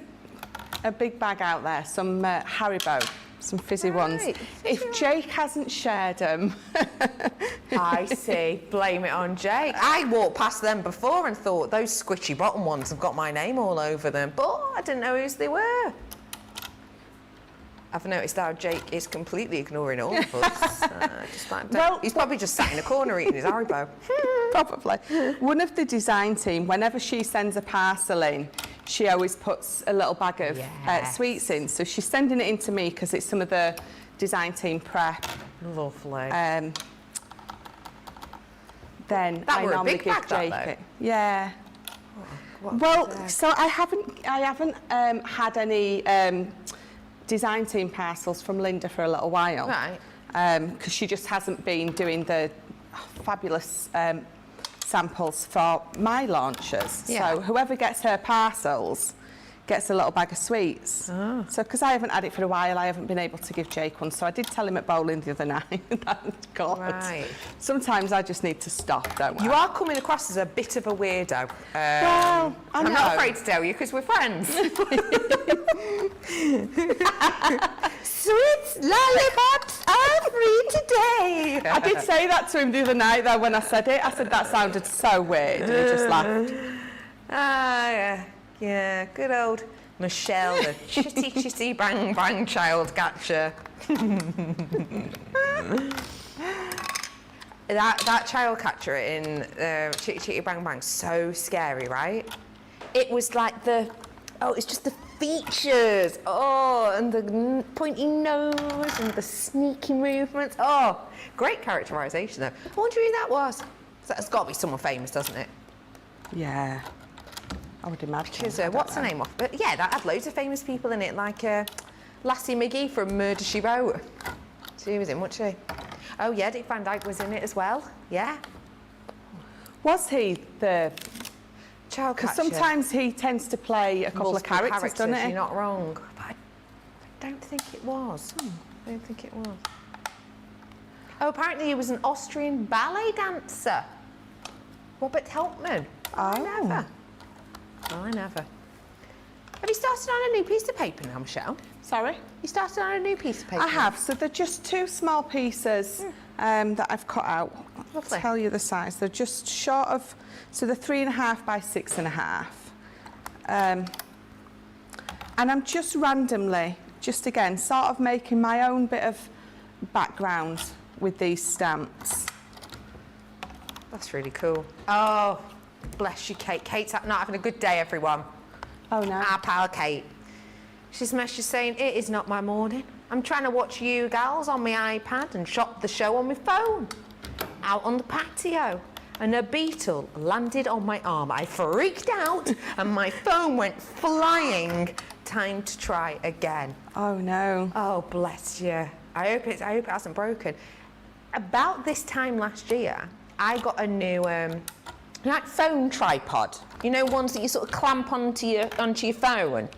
a big bag out there, some Haribo, some fizzy ones. If Jake hasn't shared them... I see. Blame it on Jake. I walked past them before and thought, those squishy bottom ones have got my name all over them, but I didn't know whose they were. I've noticed how Jake is completely ignoring all of us. He's probably just sat in a corner eating his Haribo. Probably. One of the design team, whenever she sends a parcel in, she always puts a little bag of sweets in. So she's sending it in to me because it's some of the design team prep. Lovely. Then That I were a normally big give bag, that, Jake though. it. Yeah. What Well, was there? so I haven't had any design team parcels from Linda for a little while. Right. Because she just hasn't been doing the fabulous samples for my launches. Yeah. So whoever gets her parcels gets a little bag of sweets. Oh. So because I haven't had it for a while, I haven't been able to give Jake one. So I did tell him at bowling the other night. God. Right. Sometimes I just need to stop, don't I? You are coming across as a bit of a weirdo. Well, I know. I'm not afraid to tell you because we're friends. Sweets, lollipops are free today. I did say that to him the other night, though, when I said it. I said that sounded so weird, and he just laughed. Yeah, good old Michelle, the chitty bang bang child catcher. that child catcher in Chitty Chitty Bang Bang, so scary, right? It was like it's just the features, and the pointy nose and the sneaky movements. Oh, great characterisation though. I wonder who that was. That's got to be someone famous, doesn't it? Yeah, I would imagine. Because what's her name off? But yeah, that had loads of famous people in it, like Lassie Miggy from Murder, She Wrote. She was in, wasn't she? Oh yeah, Dick Van Dyke was in it as well. Yeah. Was he the Child Because catcher. sometimes he tends to play a couple of characters, doesn't he? You're not wrong. But I don't think it was. I don't think it was. Oh, apparently he was an Austrian ballet dancer. Robert Helpman. Oh. I never. Have you started started on a new piece of paper now, Michelle? Sorry? You started on a new piece of paper? I have. So they're just 2 small pieces that I've cut out. Lovely. I'll tell you the size. They're just short of, so they're 3.5 by 6.5. And I'm just randomly, just again, sort of making my own bit of background with these stamps. That's really cool. Oh, bless you, Kate. Kate's not having a good day, everyone. Oh no. Our pal Kate. She's messaged saying, it is not my morning. I'm trying to watch you gals on my iPad and shop the show on my phone. Out on the patio. And a beetle landed on my arm. I freaked out and my phone went flying. Time to try again. Oh no. Oh, bless you. I hope it hasn't broken. About this time last year, I got a new like phone tripod. You know, ones that you sort of clamp onto your phone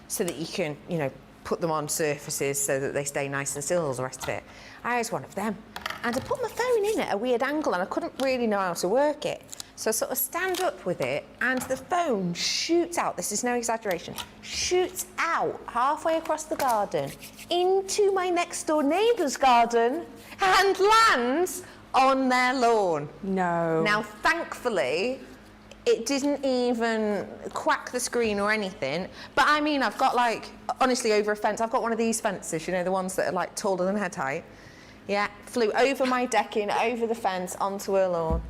so that you can, you know, put them on surfaces so that they stay nice and still, all the rest of it. I was one of them. And I put my phone in at a weird angle and I couldn't really know how to work it. So I sort of stand up with it and the phone shoots out, this is no exaggeration, shoots out halfway across the garden into my next door neighbour's garden and lands on their lawn. No. Now, thankfully, it didn't even crack the screen or anything. But I mean, I've got like, honestly, over a fence, I've got one of these fences, you know, the ones that are like taller than head height. Yeah, flew over my decking, over the fence, onto her lawn.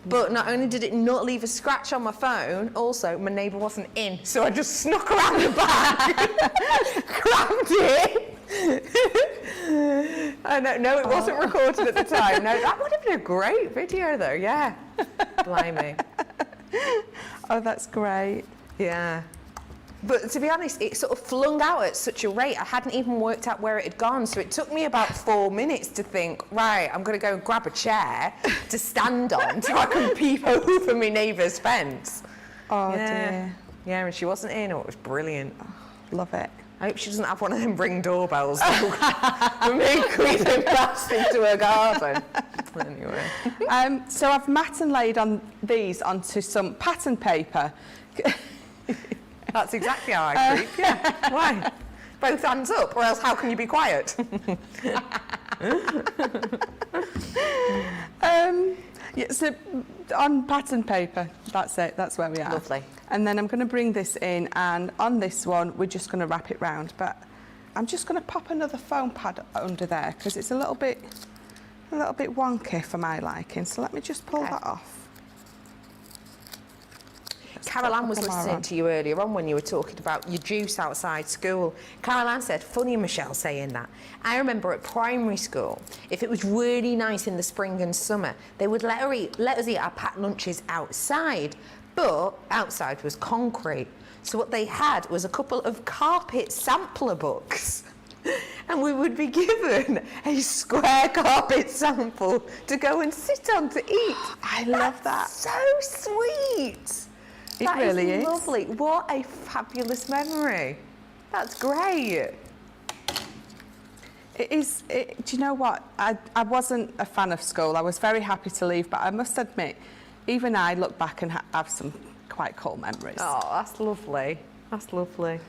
But not only did it not leave a scratch on my phone, also my neighbour wasn't in, so I just snuck around the back, grabbed it. I know, no, it wasn't recorded at the time. No, that would have been a great video though, yeah. Blimey. Oh, that's great. Yeah. But to be honest, it sort of flung out at such a rate, I hadn't even worked out where it had gone. So it took me about 4 minutes to think, right, I'm going to go and grab a chair to stand on so I can peep over my neighbour's fence. Oh, yeah. dear. Yeah, and she wasn't in. Oh, it was brilliant. Oh, love it. I hope she doesn't have one of them Ring doorbells for me creeping past into her garden. Anyway. So I've mat and laid on these onto some pattern paper. That's exactly how I creep, yeah. Why? Both hands up, or else how can you be quiet? Yeah, so on pattern paper, that's it, that's where we are. Lovely. And then I'm going to bring this in, and on this one, we're just going to wrap it round. But I'm just going to pop another foam pad under there, because it's a little bit wonky for my liking. So let me just pull that off. Carol Ann was listening to you earlier on when you were talking about your juice outside school. Carol Ann said, funny Michelle saying that. I remember at primary school, if it was really nice in the spring and summer, they would let us eat our packed lunches outside, but outside was concrete. So what they had was a couple of carpet sampler books. And we would be given a square carpet sample to go and sit on to eat. I love that. So sweet. It really is. Lovely. What a fabulous memory. That's great. It is. Do you know what? I wasn't a fan of school. I was very happy to leave, but I must admit, even I look back and have some quite cool memories. Oh, that's lovely. That's lovely.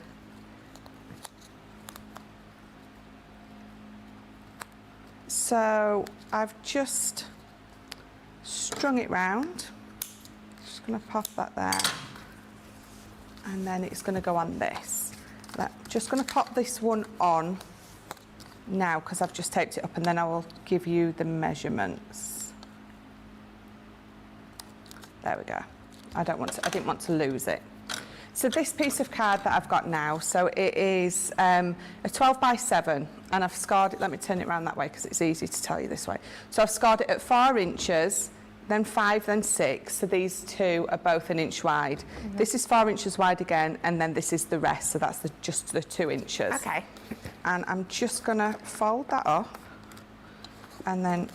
So I've just strung it round. Just going to pop that there. And then it's going to go on this. Just going to pop this one on now because I've just taped it up, and then I will give you the measurements. There we go. I didn't want to lose it. So this piece of card that I've got now, so it is a 12 by 7, and I've scored it. Let me turn it around that way because it's easy to tell you this way. So I've scored it at 4 inches, then 5, then 6. So these two are both 1 inch wide. Mm-hmm. This is 4 inches wide again, and then this is the rest. So that's just the 2 inches. Okay. And I'm just gonna fold that up, and then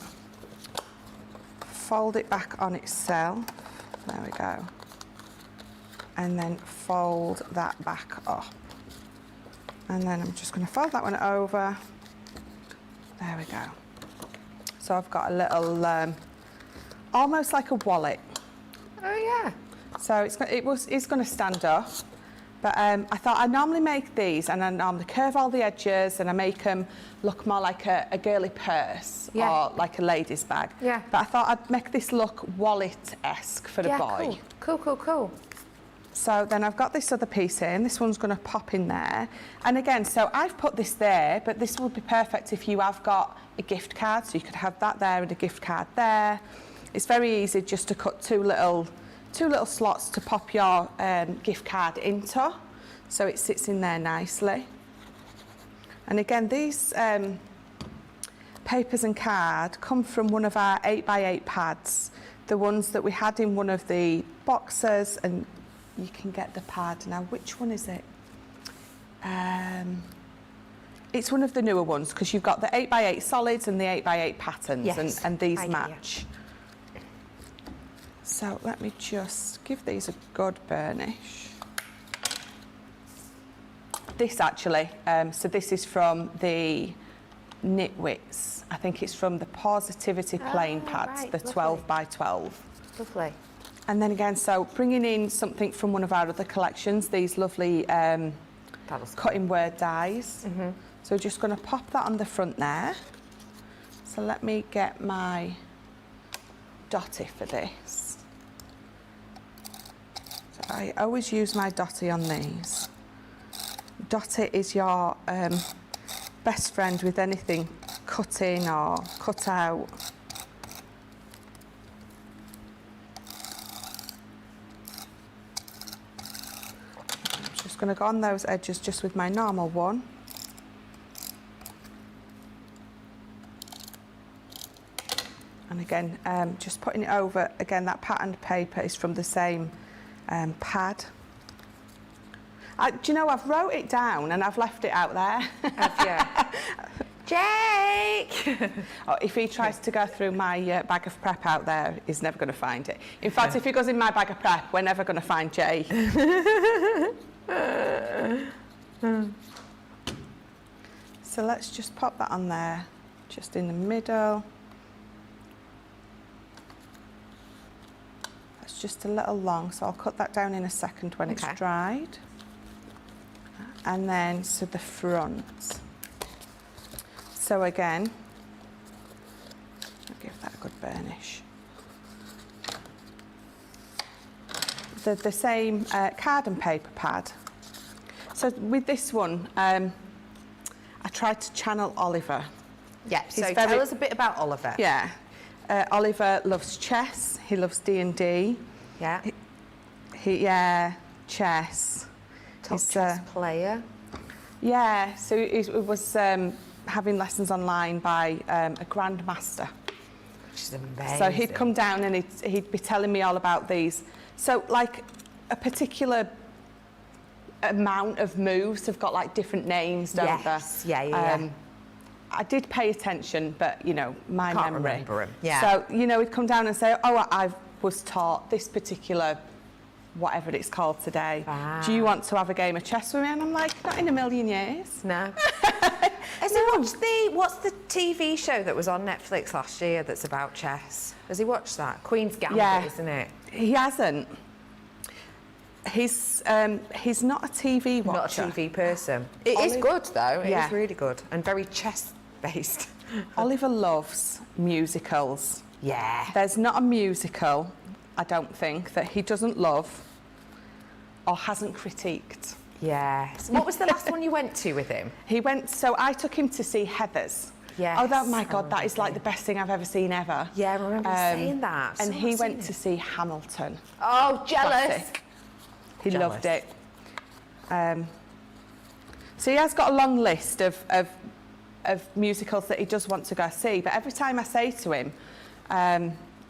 fold it back on itself. There we go. And then fold that back up. And then I'm just going to fold that one over. There we go. So I've got a little, almost like a wallet. Oh yeah. So it's going to stand up. But I thought I normally make these and I normally curve all the edges and I make them look more like a girly purse or like a lady's bag. Yeah. But I thought I'd make this look wallet-esque for a boy. Cool. So then I've got this other piece here and this one's going to pop in there. And again, so I've put this there, but this would be perfect if you have got a gift card. So you could have that there and a gift card there. It's very easy just to cut two little slots to pop your gift card into, so it sits in there nicely. And again, these papers and card come from one of our 8x8 pads, the ones that we had in one of the boxes, and you can get the pad. Now, which one is it? It's one of the newer ones, because you've got the 8x8 solids and the 8x8 patterns, and these match. So let me just give these a good burnish. This actually, so this is from the Knitwits. I think it's from the Positivity plain pads, the 12x12. Lovely. And then again, so bringing in something from one of our other collections, these lovely cutting word dies. So we're just going to pop that on the front there. So let me get my dotty for this. So I always use my dotty on these. Dotty is your best friend with anything cutting or cut out. I'm just going to go on those edges just with my normal one. And again, just putting it over, again, that patterned paper is from the same pad. Do you know, I've wrote it down and I've left it out there. Jake! Oh, if he tries to go through my bag of prep out there, he's never going to find it. In fact, if he goes in my bag of prep, we're never going to find Jake. So let's just pop that on there, just in the middle. That's just a little long, so I'll cut that down in a second when it's dried. And then, so the front. So again, I'll give that a good burnish. The same card and paper pad. So with this one, I tried to channel Oliver. Yeah, so tell us a bit about Oliver. Yeah. Oliver loves chess, he loves D&D. Yeah. Chess. Top chess player. Yeah, so he was having lessons online by a grandmaster. Which is amazing. So he'd come down and he'd be telling me all about these. So like a particular amount of moves have got like different names, don't they? Yeah. I did pay attention, but you know, my Can't memory. remember him. Yeah. So, you know, he'd come down and say, oh, I was taught this particular, whatever it's called today. Wow. Do you want to have a game of chess with me? And I'm like, not in a million years. No. Has he watched what's the TV show that was on Netflix last year that's about chess? Has he watched that? Queen's Gambit, isn't it? He hasn't. He's not a TV watcher. Not a TV person. It is good though. It is really good and very chess-based. Oliver loves musicals. Yeah. There's not a musical, I don't think, that he doesn't love or hasn't critiqued. Yes. What was the last one you went to with him? So I took him to see Heathers. Yes. Oh, my God, that is like the best thing I've ever seen ever. Yeah, I remember saying that. And he went to see Hamilton. Oh, jealous. Classic. He loved it. So he has got a long list of musicals that he does want to go see, but every time I say to him,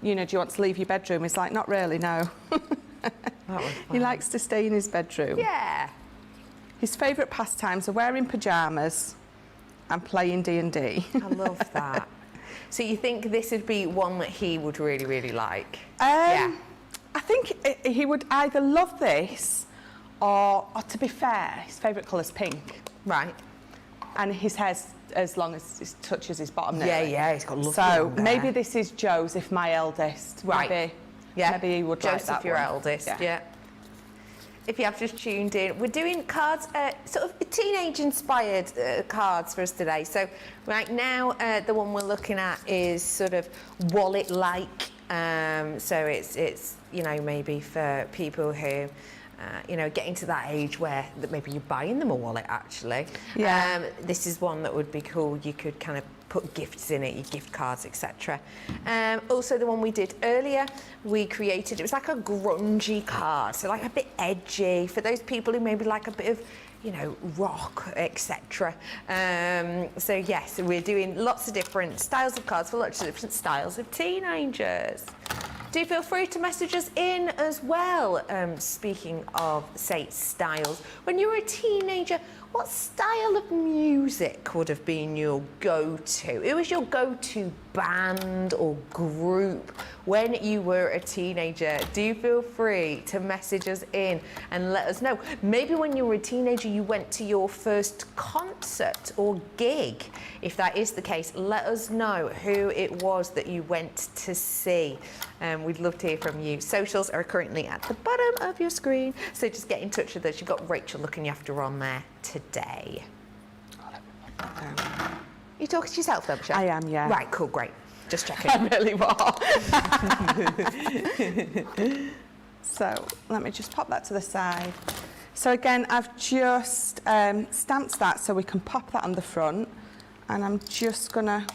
you know, do you want to leave your bedroom? He's like, not really, no. He likes to stay in his bedroom. Yeah. His favourite pastimes are wearing pyjamas and playing D&D. I love that. So you think this would be one that he would really, really like? Yeah. I think he would either love this or to be fair, his favourite colour's pink. Right. And his hair's as long as it touches his bottom nearly. Yeah, he's got lovely So long hair. maybe this is Joseph, my eldest. Right. Maybe he would like that Joseph, your one. eldest, yeah. if you have just tuned in, we're doing cards, sort of teenage-inspired cards for us today. So right now, the one we're looking at is sort of wallet-like. So it's you know, maybe for people who you know, getting to that age where that maybe you're buying them a wallet actually. Yeah. This is one that would be cool. You could kind of put gifts in it, your gift cards, etc. Also, the one we did earlier, we created, it was like a grungy card, so like a bit edgy for those people who maybe like a bit of, you know, rock, etc. So yes, we're doing lots of different styles of cards for lots of different styles of teenagers. Do feel free to message us in as well. Speaking of, say, styles, when you were a teenager, what style of music would have been your go-to? Who was your go-to band or group when you were a teenager? Do feel free to message us in and let us know. Maybe when you were a teenager, you went to your first concert or gig. If that is the case, let us know who it was that you went to see. We'd love to hear from you. Socials are currently at the bottom of your screen, so just get in touch with us. You've got Rachel looking after on there today. You talking to yourself though, Michelle? I am, yeah. Right, cool, great. Just checking. I really was. So let me just pop that to the side. So again, I've just stamped that so we can pop that on the front, and I'm just gonna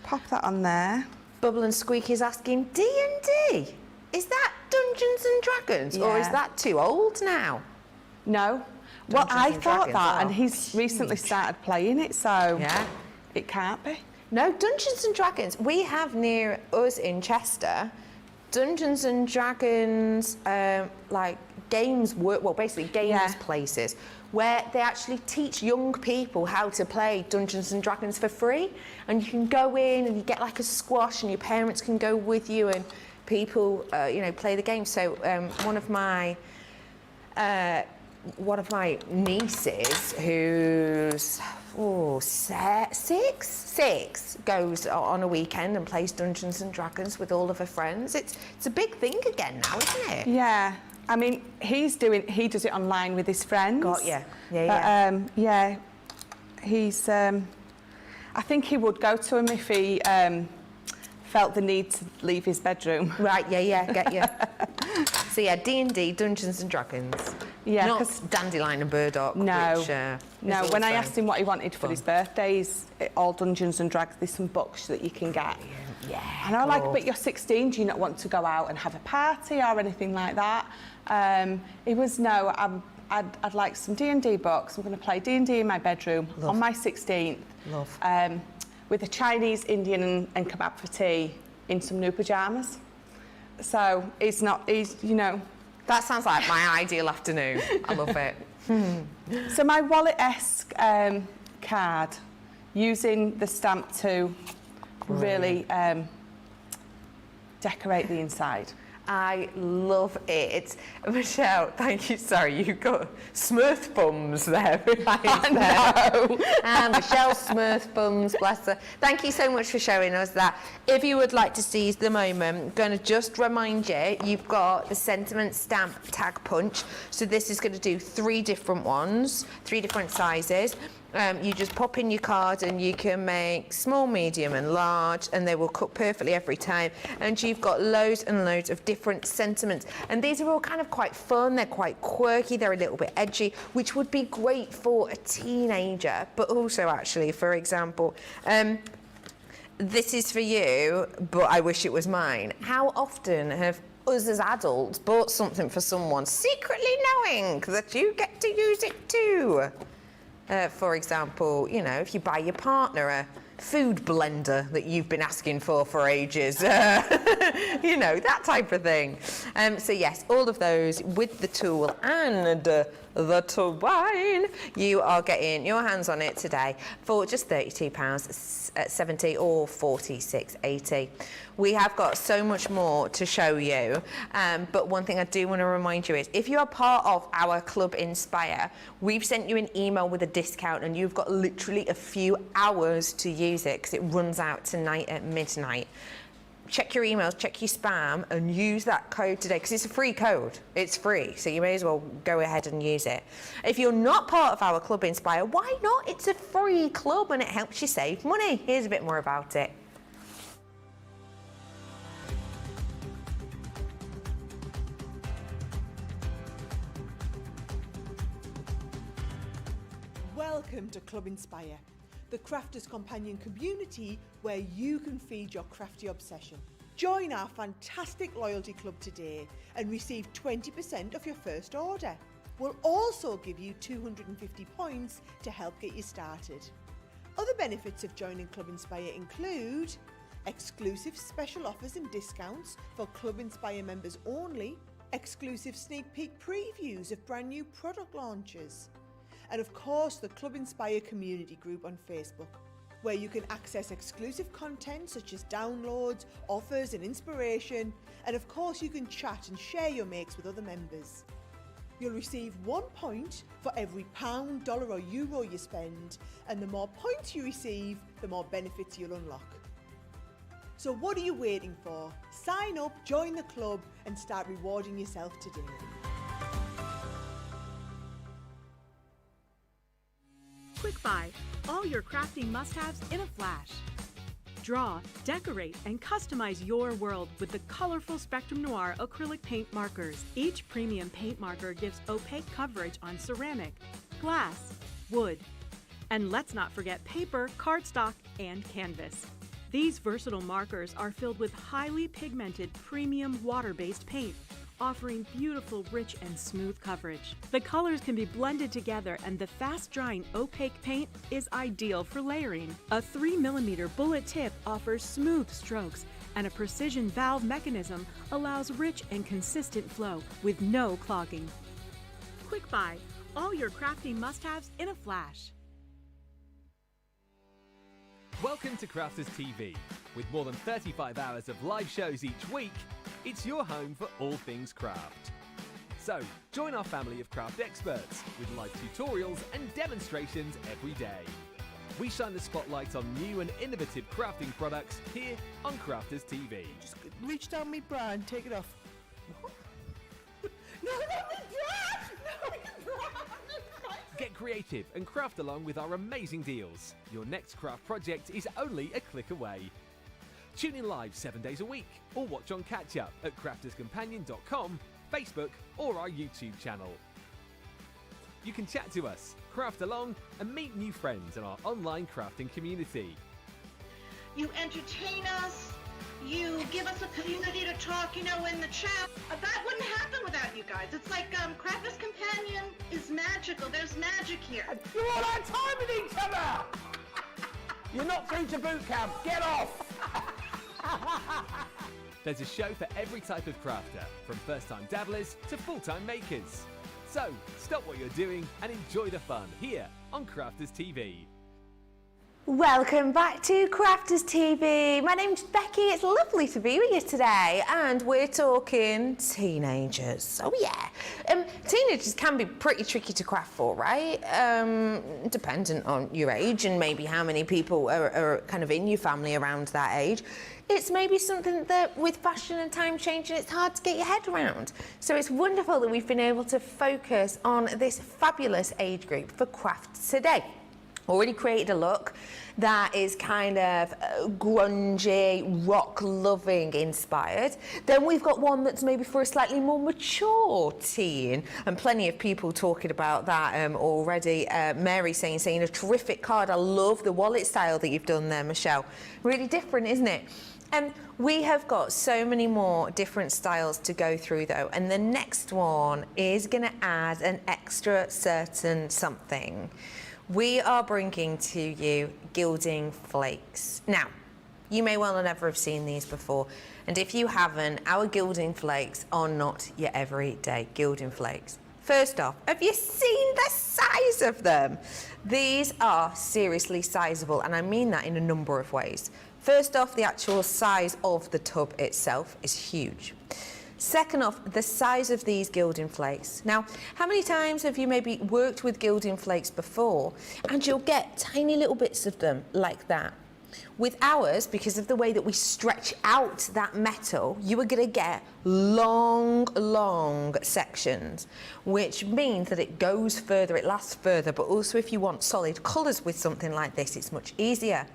pop that on there. Bubble and Squeak is asking, D&D, is that Dungeons and Dragons, or is Yeah. that too old now? No. Well, Dungeons I and thought Dragons, that, and oh, he's recently started playing it, so Yeah. it can't be. No, Dungeons and Dragons. We have near us in Chester, Dungeons and Dragons, like games work, well, basically games Yeah. places where they actually teach young people how to play Dungeons and Dragons for free. And you can go in and you get like a squash, and your parents can go with you, and people, you know, play the game. So one of my nieces, who's six, goes on a weekend and plays Dungeons and Dragons with all of her friends. It's a big thing again now, isn't it? Yeah. I mean, he does it online with his friends. Got ya. Yeah, But, yeah. He's, I think he would go to him if he felt the need to leave his bedroom. Right, yeah, get you. So yeah, D&D, Dungeons and Dragons. Yeah, Not 'cause- Dandelion and Burdock, No. which No, is when I also asked him what he wanted for fun. his birthdays, all Dungeons and Dragons, there's some books that you can get. Yeah, And I like, cool. but you're 16, do you not want to go out and have a party or anything like that? It was, no, I'd like some D&D books. I'm going to play D&D in my bedroom on my 16th. Love. With a Chinese, Indian and kebab for tea in some new pyjamas. So he's, you know. That sounds like my ideal afternoon. I love it. So my wallet-esque card, using the stamp to really decorate the inside. I love it. Michelle, thank you. Sorry, you've got Smurf bums there behind there. And Michelle Smurf bums, bless her. Thank you so much for showing us that. If you would like to seize the moment, I'm going to just remind you, you've got the sentiment stamp tag punch. So this is going to do 3 different ones, 3 different sizes. You just pop in your card and you can make small, medium and large, and they will cut perfectly every time. And you've got loads and loads of different sentiments. And these are all kind of quite fun, they're quite quirky, they're a little bit edgy, which would be great for a teenager, but also actually, for example, this is for you, but I wish it was mine. How often have us as adults bought something for someone secretly knowing that you get to use it too? For example, you know, if you buy your partner a food blender that you've been asking for ages, you know, that type of thing. So yes, all of those with the tool and the twine, you are getting your hands on it today for just £32.70 or £46.80. We have got so much more to show you, but one thing I do want to remind you is, if you are part of our Club Inspire, we've sent you an email with a discount, and you've got literally a few hours to use it because it runs out tonight at midnight. check your emails, check your spam, and use that code today, because it's a free code. It's free, so you may as well go ahead and use it. If you're not part of our Club Inspire, why not? It's a free club and it helps you save money. Here's a bit more about it. Welcome to Club Inspire, the crafters' companion community where you can feed your crafty obsession. Join our fantastic loyalty club today and receive 20% off your first order. We'll also give you 250 points to help get you started. Other benefits of joining Club Inspire include exclusive special offers and discounts for Club Inspire members only, exclusive sneak peek previews of brand new product launches, and of course the Club Inspire community group on Facebook, where you can access exclusive content such as downloads, offers and inspiration, and of course you can chat and share your makes with other members. You'll receive 1 point for every pound, dollar or euro you spend, and the more points you receive, the more benefits you'll unlock. So what are you waiting for? Sign up, join the club and start rewarding yourself today. Quick Buy, all your crafting must-haves in a flash. Draw, decorate, and customize your world with the colorful Spectrum Noir acrylic paint markers. Each premium paint marker gives opaque coverage on ceramic, glass, wood, and let's not forget paper, cardstock, and canvas. These versatile markers are filled with highly pigmented premium water-based paint, offering beautiful, rich, and smooth coverage. The colors can be blended together, and the fast-drying opaque paint is ideal for layering. A 3mm bullet tip offers smooth strokes, and a precision valve mechanism allows rich and consistent flow with no clogging. Quick Buy, all your crafting must-haves in a flash. Welcome to Crafters TV. With more than 35 hours of live shows each week, it's your home for all things craft. So, join our family of craft experts with live tutorials and demonstrations every day. We shine the spotlight on new and innovative crafting products here on Crafters TV. Just reach down my bra and take it off. No, not my bra! No, my bra! Get creative and craft along with our amazing deals. Your next craft project is only a click away. Tune in live 7 days a week or watch on catch up at crafterscompanion.com, Facebook or our YouTube channel. You can chat to us, craft along and meet new friends in our online crafting community. You entertain us, you give us a community to talk, in the chat. That wouldn't happen without you guys. It's like Crafters Companion is magical. There's magic here. You're all out of time with each other! You're not through to boot camp. Get off! There's a show for every type of crafter, from first-time dabblers to full-time makers. So, stop what you're doing and enjoy the fun here on Crafters TV. Welcome back to Crafters TV. My name's Becky. It's lovely to be with you today, and we're talking teenagers. Oh yeah, teenagers can be pretty tricky to craft for, right? Dependent on your age and maybe how many people are kind of in your family around that age. It's maybe something that with fashion and time changing, it's hard to get your head around. So it's wonderful that we've been able to focus on this fabulous age group for crafts today. Already created a look that is kind of grungy, rock-loving inspired. Then we've got one that's maybe for a slightly more mature teen, and plenty of people talking about that already. Mary saying a terrific card. I love the wallet style that you've done there, Michelle. Really different, isn't it? And we have got so many more different styles to go through though, and the next one is going to add an extra certain something. We are bringing to you Gilding Flakes. Now, you may well never have seen these before, and if you haven't, our Gilding Flakes are not your everyday Gilding Flakes. First off, have you seen the size of them? These are seriously sizable, and I mean that in a number of ways. First off, the actual size of the tub itself is huge. Second off, the size of these Gilding Flakes. Now, how many times have you maybe worked with Gilding Flakes before and you'll get tiny little bits of them like that? With ours, because of the way that we stretch out that metal, you are going to get long sections, which means that it goes further, it lasts further, but also if you want solid colours with something like this, it's much easier.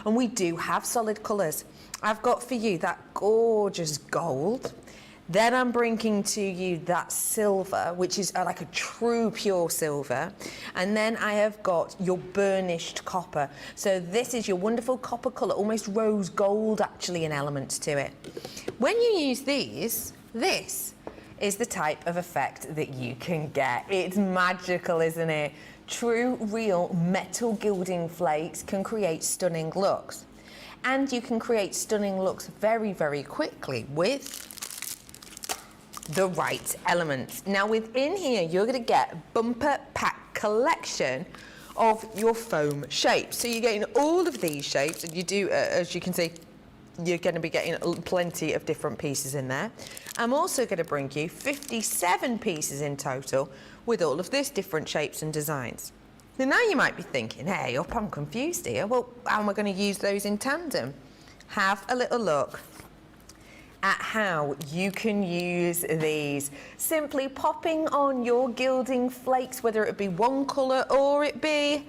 And we do have solid colours. I've got for you that gorgeous gold. Then I'm bringing to you that silver, which is like a true pure silver. And then I have got your burnished copper. So this is your wonderful copper colour, almost rose gold actually in elements to it. When you use these, this is the type of effect that you can get. It's magical, isn't it? True, real metal gilding flakes can create stunning looks. And you can create stunning looks very, very quickly with the right elements. Now within here, you're going to get a bumper pack collection of your foam shapes. So you're getting all of these shapes, and you do, as you can see, you're going to be getting plenty of different pieces in there. I'm also going to bring you 57 pieces in total with all of this different shapes and designs. Now you might be thinking, hey, I'm confused here. Well, how am I going to use those in tandem? Have a little look at how you can use these. Simply popping on your gilding flakes, whether it be one colour or it be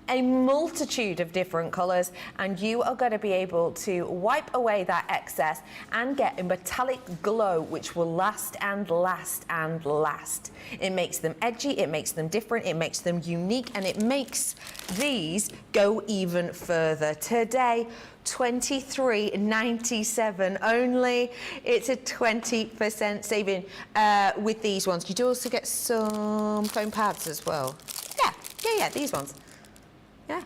a multitude of different colours, and you are going to be able to wipe away that excess and get a metallic glow which will last and last and last. It makes them edgy, it makes them different, it makes them unique, and it makes these go even further. Today, $23.97 only. It's a 20% saving with these ones. You do also get some foam pads as well. Yeah, these ones. Yeah.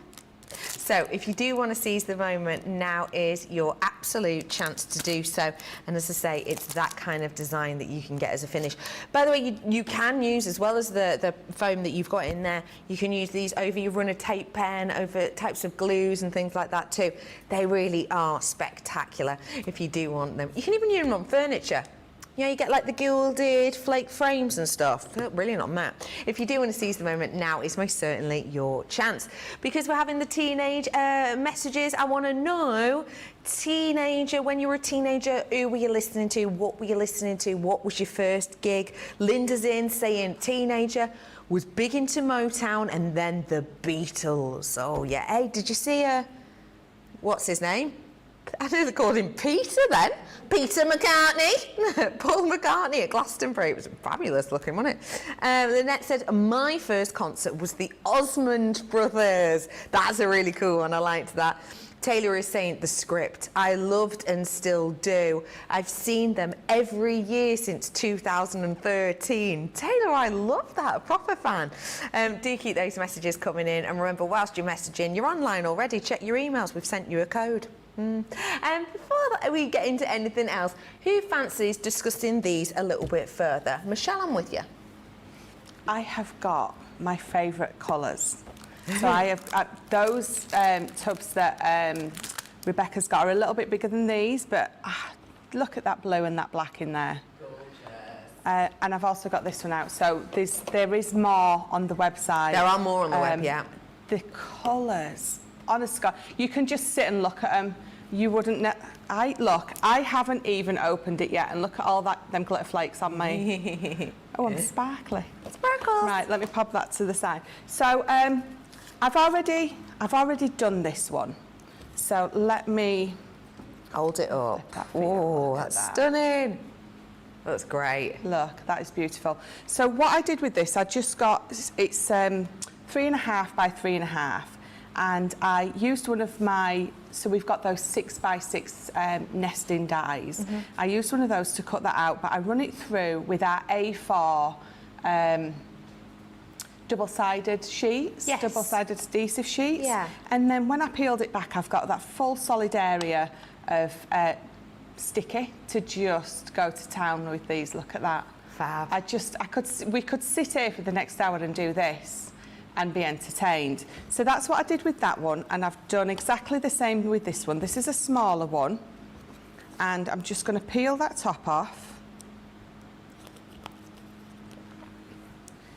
So if you do want to seize the moment, now is your absolute chance to do so. And as I say, it's that kind of design that you can get as a finish. By the way, you can use, as well as the foam that you've got in there, you can use these over your runner tape pen, over types of glues and things like that too. They really are spectacular if you do want them. You can even use them on furniture. You know, you get like the gilded flake frames and stuff. They look brilliant on that. If you do want to seize the moment, now is most certainly your chance. Because we're having the teenage messages. I want to know, teenager, when you were a teenager, who were you listening to? What were you listening to? What was your first gig? Linda's in saying teenager, was big into Motown and then the Beatles. Oh yeah. Hey, did you see what's his name? I know they called him Peter then. Peter McCartney. Paul McCartney at Glastonbury. It was fabulous looking, wasn't it? Lynette said, my first concert was the Osmond Brothers. That's a really cool one. I liked that. Taylor is saying the Script. I loved and still do. I've seen them every year since 2013. Taylor, I love that. A proper fan. Do keep those messages coming in. And remember, whilst you're messaging, you're online already. Check your emails. We've sent you a code. And before we get into anything else, who fancies discussing these a little bit further? Michelle, I'm with you. I have got my favourite colours. So I have those tubs that Rebecca's got are a little bit bigger than these, but look at that blue and that black in there. Gorgeous. And I've also got this one out. So there is more on the website. There are more on the web, yeah. The colours, honest God, you can just sit and look at them. You wouldn't know. I haven't even opened it yet, and look at all them glitter flakes on me. Oh, I'm sparkly. Sparkles. Right, let me pop that to the side. So I've already done this one. So let me hold it up. Oh, that's stunning. That's great. Look, that is beautiful. So what I did with this, I just got, it's 3.5 by 3.5. And I used one of my, so we've got those 6x6 nesting dies. Mm-hmm. I used one of those to cut that out, but I run it through with our A4 double-sided sheets, yes. Double-sided adhesive sheets. Yeah. And then when I peeled it back, I've got that full solid area of sticky to just go to town with these. Look at that. Fab. We could sit here for the next hour and do this and be entertained. So that's what I did with that one, and I've done exactly the same with this one. This is a smaller one, and I'm just going to peel that top off.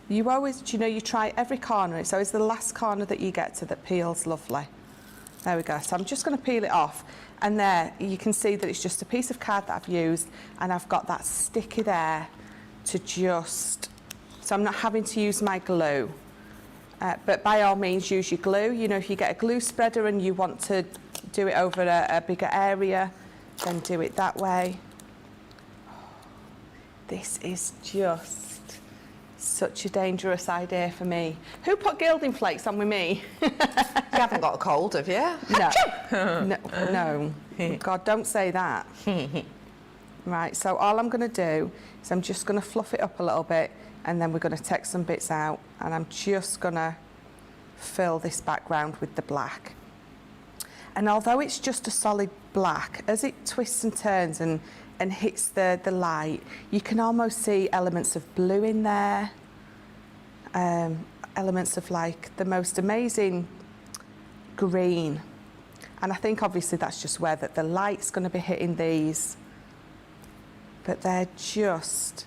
You always, you try every corner. It's always the last corner that you get to that peels lovely. There we go. So I'm just going to peel it off. And there, you can see that it's just a piece of card that I've used, and I've got that sticky there to just, so I'm not having to use my glue. But by all means, use your glue. You know, if you get a glue spreader and you want to do it over a bigger area, then do it that way. This is just such a dangerous idea for me. Who put gilding flakes on with me? You haven't got a cold, have you? No. No. God, don't say that. Right, so all I'm going to do is I'm just going to fluff it up a little bit, and then we're going to take some bits out, and I'm just going to fill this background with the black. And although it's just a solid black, as it twists and turns and hits the light, you can almost see elements of blue in there, elements of like the most amazing green. And I think obviously that's just where the light's going to be hitting these, but they're just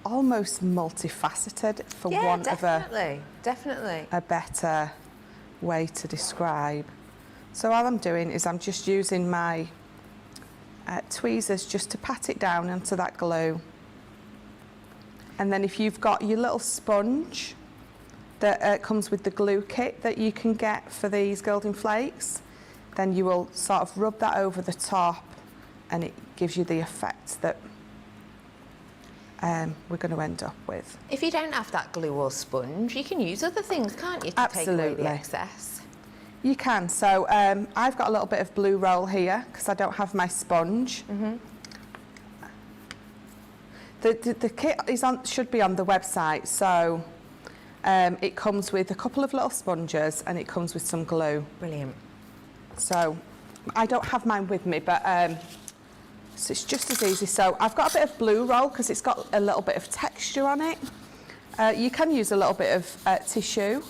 almost multifaceted, for want of a better way to describe. So all I'm doing is I'm just using my tweezers just to pat it down onto that glue. And then if you've got your little sponge that comes with the glue kit that you can get for these gilding flakes, then you will sort of rub that over the top, and it gives you the effect that we're going to end up with. If you don't have that glue or sponge, you can use other things, can't you, to take away the excess? You can. So I've got a little bit of blue roll here because I don't have my sponge. The kit is should be on the website. So it comes with a couple of little sponges, and it comes with some glue. Brilliant. So I don't have mine with me, but so it's just as easy. So I've got a bit of blue roll because it's got a little bit of texture on it. You can use a little bit of tissue,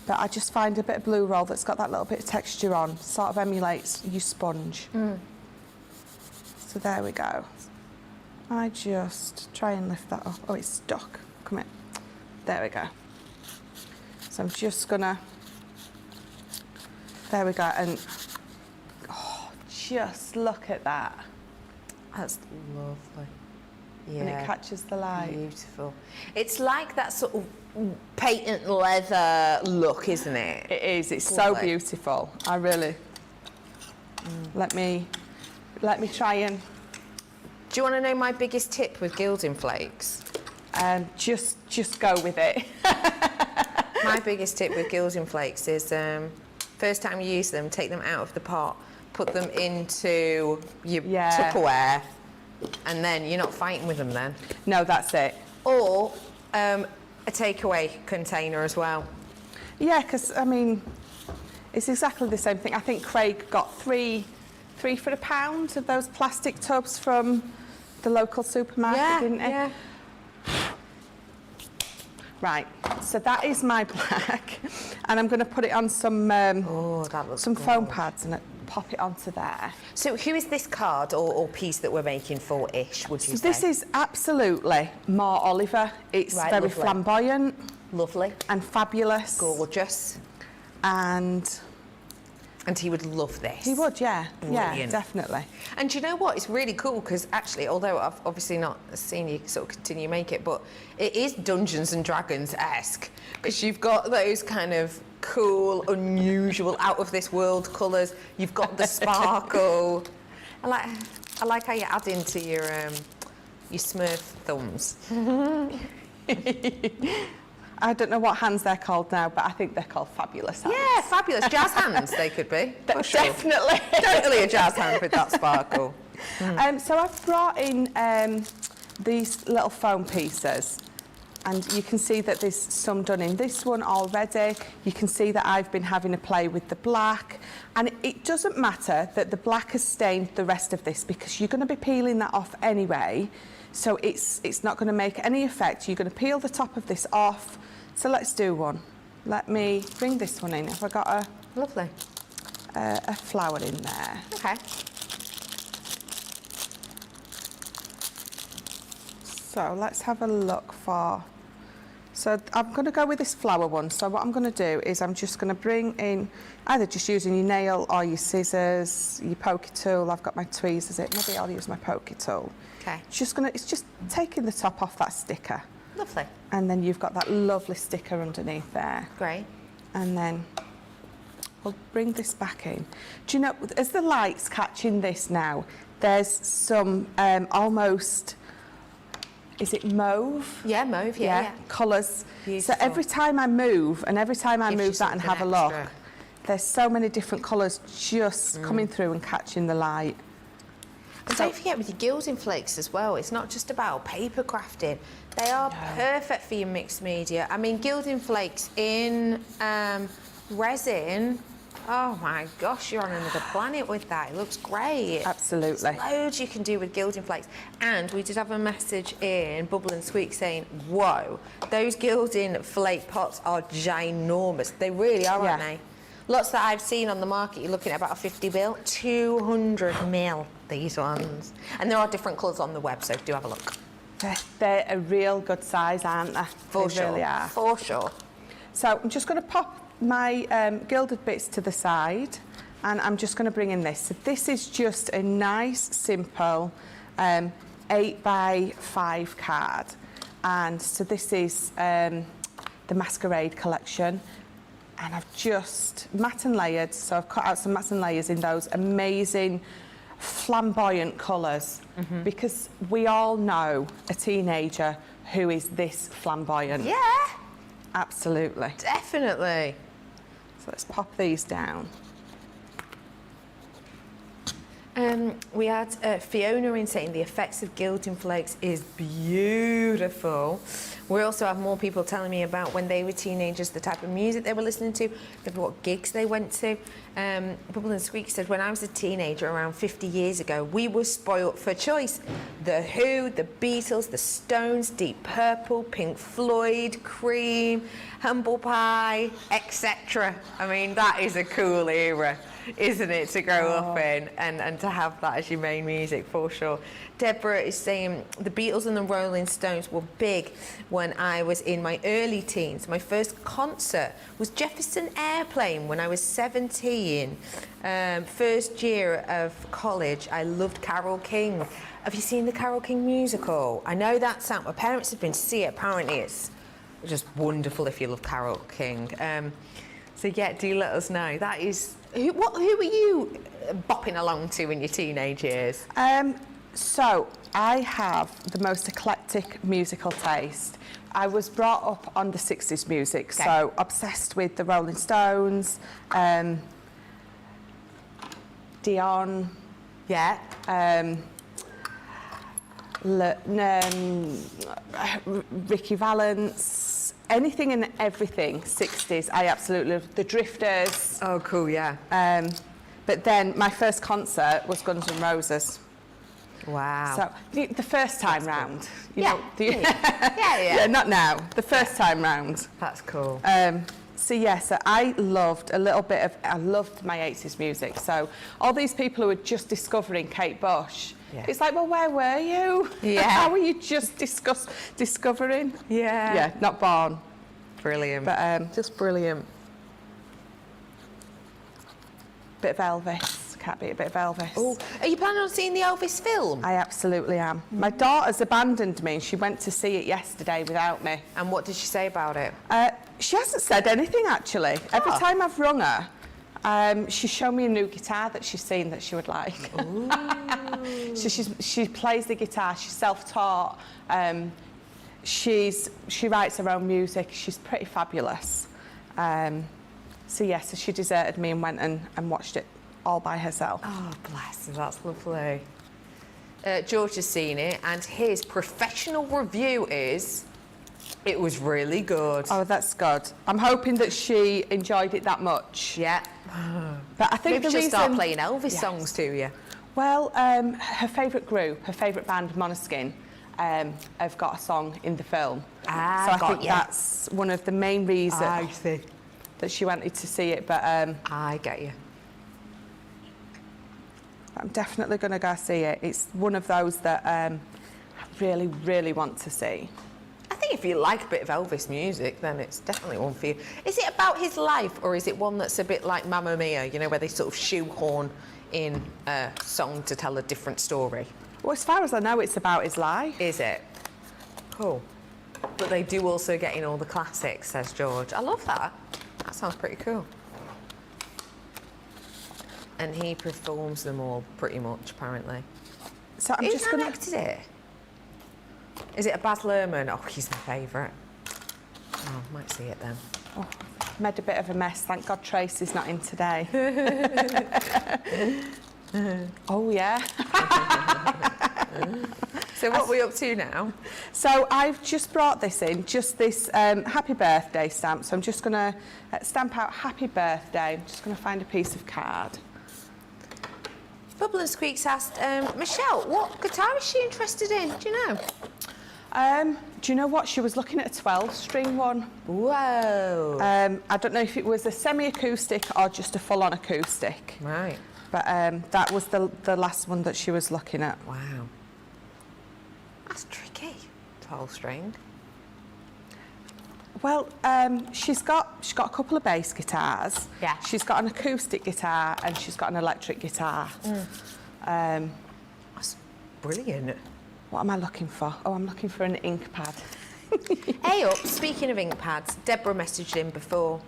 but I just find a bit of blue roll that's got that little bit of texture on, sort of emulates your sponge. So there we go. I just try and lift that up. Oh, it's stuck. Come here. There we go. So I'm just gonna, there we go, and oh, just look at that. That's lovely. Yeah. And it catches the light. Beautiful. It's like that sort of patent leather look, isn't it? It is. It's lovely. so beautiful. I really. Let me try and. Do you want to know my biggest tip with gilding flakes? Just go with it. My biggest tip with gilding flakes is first time you use them, take them out of the pot, put them into your Tupperware, and then you're not fighting with them then. No, that's it. Or a takeaway container as well. Yeah, because I mean, it's exactly the same thing. I think Craig got three for £1 of those plastic tubs from the local supermarket, didn't he? Yeah. Right, so that is my black, and I'm going to put it on some some foam pads and pop it onto there. So who is this card or piece that we're making for-ish, would you say? This is absolutely more Oliver. It's very lovely. flamboyant. Lovely. And fabulous. Gorgeous. And he would love this. He would, yeah. Brilliant. Yeah, definitely. And do you know what? It's really cool because actually, although I've obviously not seen you sort of continue to make it, but it is Dungeons and Dragons-esque because you've got those kind of cool, unusual, out of this world colours. You've got the sparkle. I like how you add into your Smurf thumbs. I don't know what hands they're called now, but I think they're called fabulous hands. Yeah, fabulous. Jazz hands they could be. For sure. Definitely. Totally a jazz hand with that sparkle. So I've brought in these little foam pieces, and you can see that there's some done in this one already. You can see that I've been having a play with the black, and it doesn't matter that the black has stained the rest of this because you're going to be peeling that off anyway, so it's not going to make any effect. You're going to peel the top of this off. So let's do one. Let me bring this one in. Have I got a flower in there? Okay. So let's have a look for So I'm going to go with this flower one. So what I'm going to do is I'm just going to bring in, either just using your nail or your scissors, your pokey tool. I've got my tweezers. Maybe I'll use my pokey tool. Okay. It's just taking the top off that sticker. Lovely. And then you've got that lovely sticker underneath there. Great. And then we'll bring this back in. Do you know, as the light's catching this now, there's some almost, is it mauve? Yeah, mauve, yeah. Colours. Beautiful. So every time I move, and every time I Gives you move that and have a something look, extra. there's so many different colours just coming through and catching the light. And don't forget with your gilding flakes as well, it's not just about paper crafting. They are perfect for your mixed media. I mean, gilding flakes in resin, oh my gosh, you're on another planet with that. It looks great. Absolutely. There's loads you can do with gilding flakes. And we did have a message in Bubble and Squeak saying, whoa, those gilding flake pots are ginormous. They really are, aren't they? Lots that I've seen on the market, you're looking at about a 50 bill, 200 mil, these ones. And there are different colours on the web, so do have a look. They're a real good size, aren't they? For They sure. really are. For sure. So I'm just going to pop my gilded bits to the side, and I'm just going to bring in this. So this is just a nice, simple 8x5 card. And so this is the Masquerade collection. And I've just matte and layered, so I've cut out some matte and layers in those amazing flamboyant colours, because we all know a teenager who is this flamboyant. Yeah. Absolutely. Definitely. So let's pop these down. We had Fiona in saying the effects of gilding flakes is beautiful. We also have more people telling me about when they were teenagers, the type of music they were listening to, what gigs they went to. Bubble and Squeak said, when I was a teenager around 50 years ago, we were spoilt for choice. The Who, the Beatles, the Stones, Deep Purple, Pink Floyd, Cream, Humble Pie, etc. I mean, that is a cool era, isn't it, to grow up in and to have that as your main music, for sure. Deborah is saying the Beatles and the Rolling Stones were big when I was in my early teens. My first concert was Jefferson Airplane when I was 17. First year of college, I loved Carole King. Have you seen the Carole King musical? I know that sound. My parents have been to see it. Apparently it's just wonderful if you love Carole King. So yeah, do let us know. That is... Who were you bopping along to in your teenage years? So I have the most eclectic musical taste. I was brought up on the 60s music, so obsessed with the Rolling Stones, Dion, Ricky Valance, anything and everything 60s. I absolutely love the Drifters. Oh, cool, yeah. But then my first concert was Guns N' Roses. Wow. So the first time round, you know, yeah, not now. The first time round. That's cool. So I loved a little bit of. I loved my 80s music. So all these people who were just discovering Kate Bush, it's like, well, where were you? Yeah. How were you just discovering? Yeah. Yeah, not born. Brilliant. But just brilliant. Bit of Elvis. Can't beat a bit of Elvis. Oh, are you planning on seeing the Elvis film? I absolutely am. My daughter's abandoned me and she went to see it yesterday without me. And what did she say about it? She hasn't said anything, actually. Every time I've rung her, she's shown me a new guitar that she's seen that she would like. So she plays the guitar, she's self-taught. She writes her own music, she's pretty fabulous. So she deserted me and went and watched it all by herself. Oh, bless her, that's lovely. George has seen it, and his professional review is, it was really good. Oh, that's good. I'm hoping that she enjoyed it that much. Yeah. But I think Maybe she'll start playing Elvis songs to you. Well, her favourite group, her favourite band, Måneskin, have got a song in the film. So I think that's one of the main reasons that she wanted to see it. But I get you. I'm definitely going to go see it. It's one of those that I really, really want to see. I think think if you like a bit of Elvis music, then it's definitely one for you. Is it about his life, or is it one that's a bit like Mamma Mia, you know, where they sort of shoehorn in a song to tell a different story? Well, as far as I know, it's about his life. Is it? Cool. But they do also get in all the classics, says George. I love that. That sounds pretty cool. And he performs them all pretty much, apparently. So I'm Who's just going directed it? Is it a Baz Luhrmann? Oh, he's my favourite. Oh, might see it then. Oh, made a bit of a mess. Thank God Tracy's not in today. Oh, yeah. So what are we up to now? So I've just brought this in, just this happy birthday stamp. So I'm just going to stamp out happy birthday. I'm just going to find a piece of card. Bubble and Squeaks asked, Michelle, what guitar is she interested in? Do you know? Do you know what? She was looking at a 12-string one. Whoa. I don't know if it was a semi-acoustic or just a full-on acoustic. Right. But that was the last one that she was looking at. Wow. That's tricky. 12-string. Well, she's got a couple of bass guitars. Yeah. She's got an acoustic guitar and she's got an electric guitar. That's brilliant. What am I looking for? Oh, I'm looking for an ink pad. Hey up, speaking of ink pads, Deborah messaged in before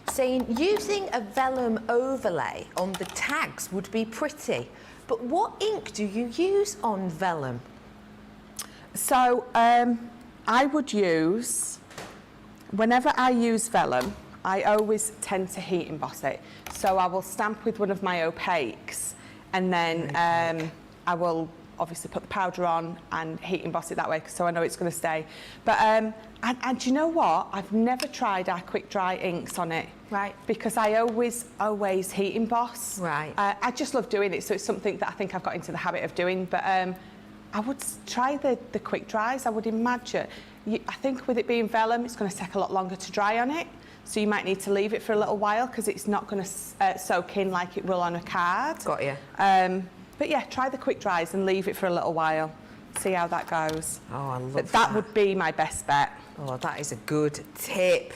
saying using a vellum overlay on the tags would be pretty, but what ink do you use on vellum? So I would use, whenever I use vellum, I always tend to heat emboss it. So I will stamp with one of my opaques and then I will obviously put the powder on and heat emboss it that way so I know it's going to stay. But and do you know what? I've never tried our quick dry inks on it. Right. Because I always heat emboss. Right. I just love doing it, so it's something that I think I've got into the habit of doing. But I would try the quick dries. I would imagine. I think with it being vellum, it's going to take a lot longer to dry on it. So you might need to leave it for a little while because it's not going to soak in like it will on a card. Got you. But yeah, try the quick dries and leave it for a little while. See how that goes. Oh, I love But that. that would be my best bet. Oh, that is a good tip.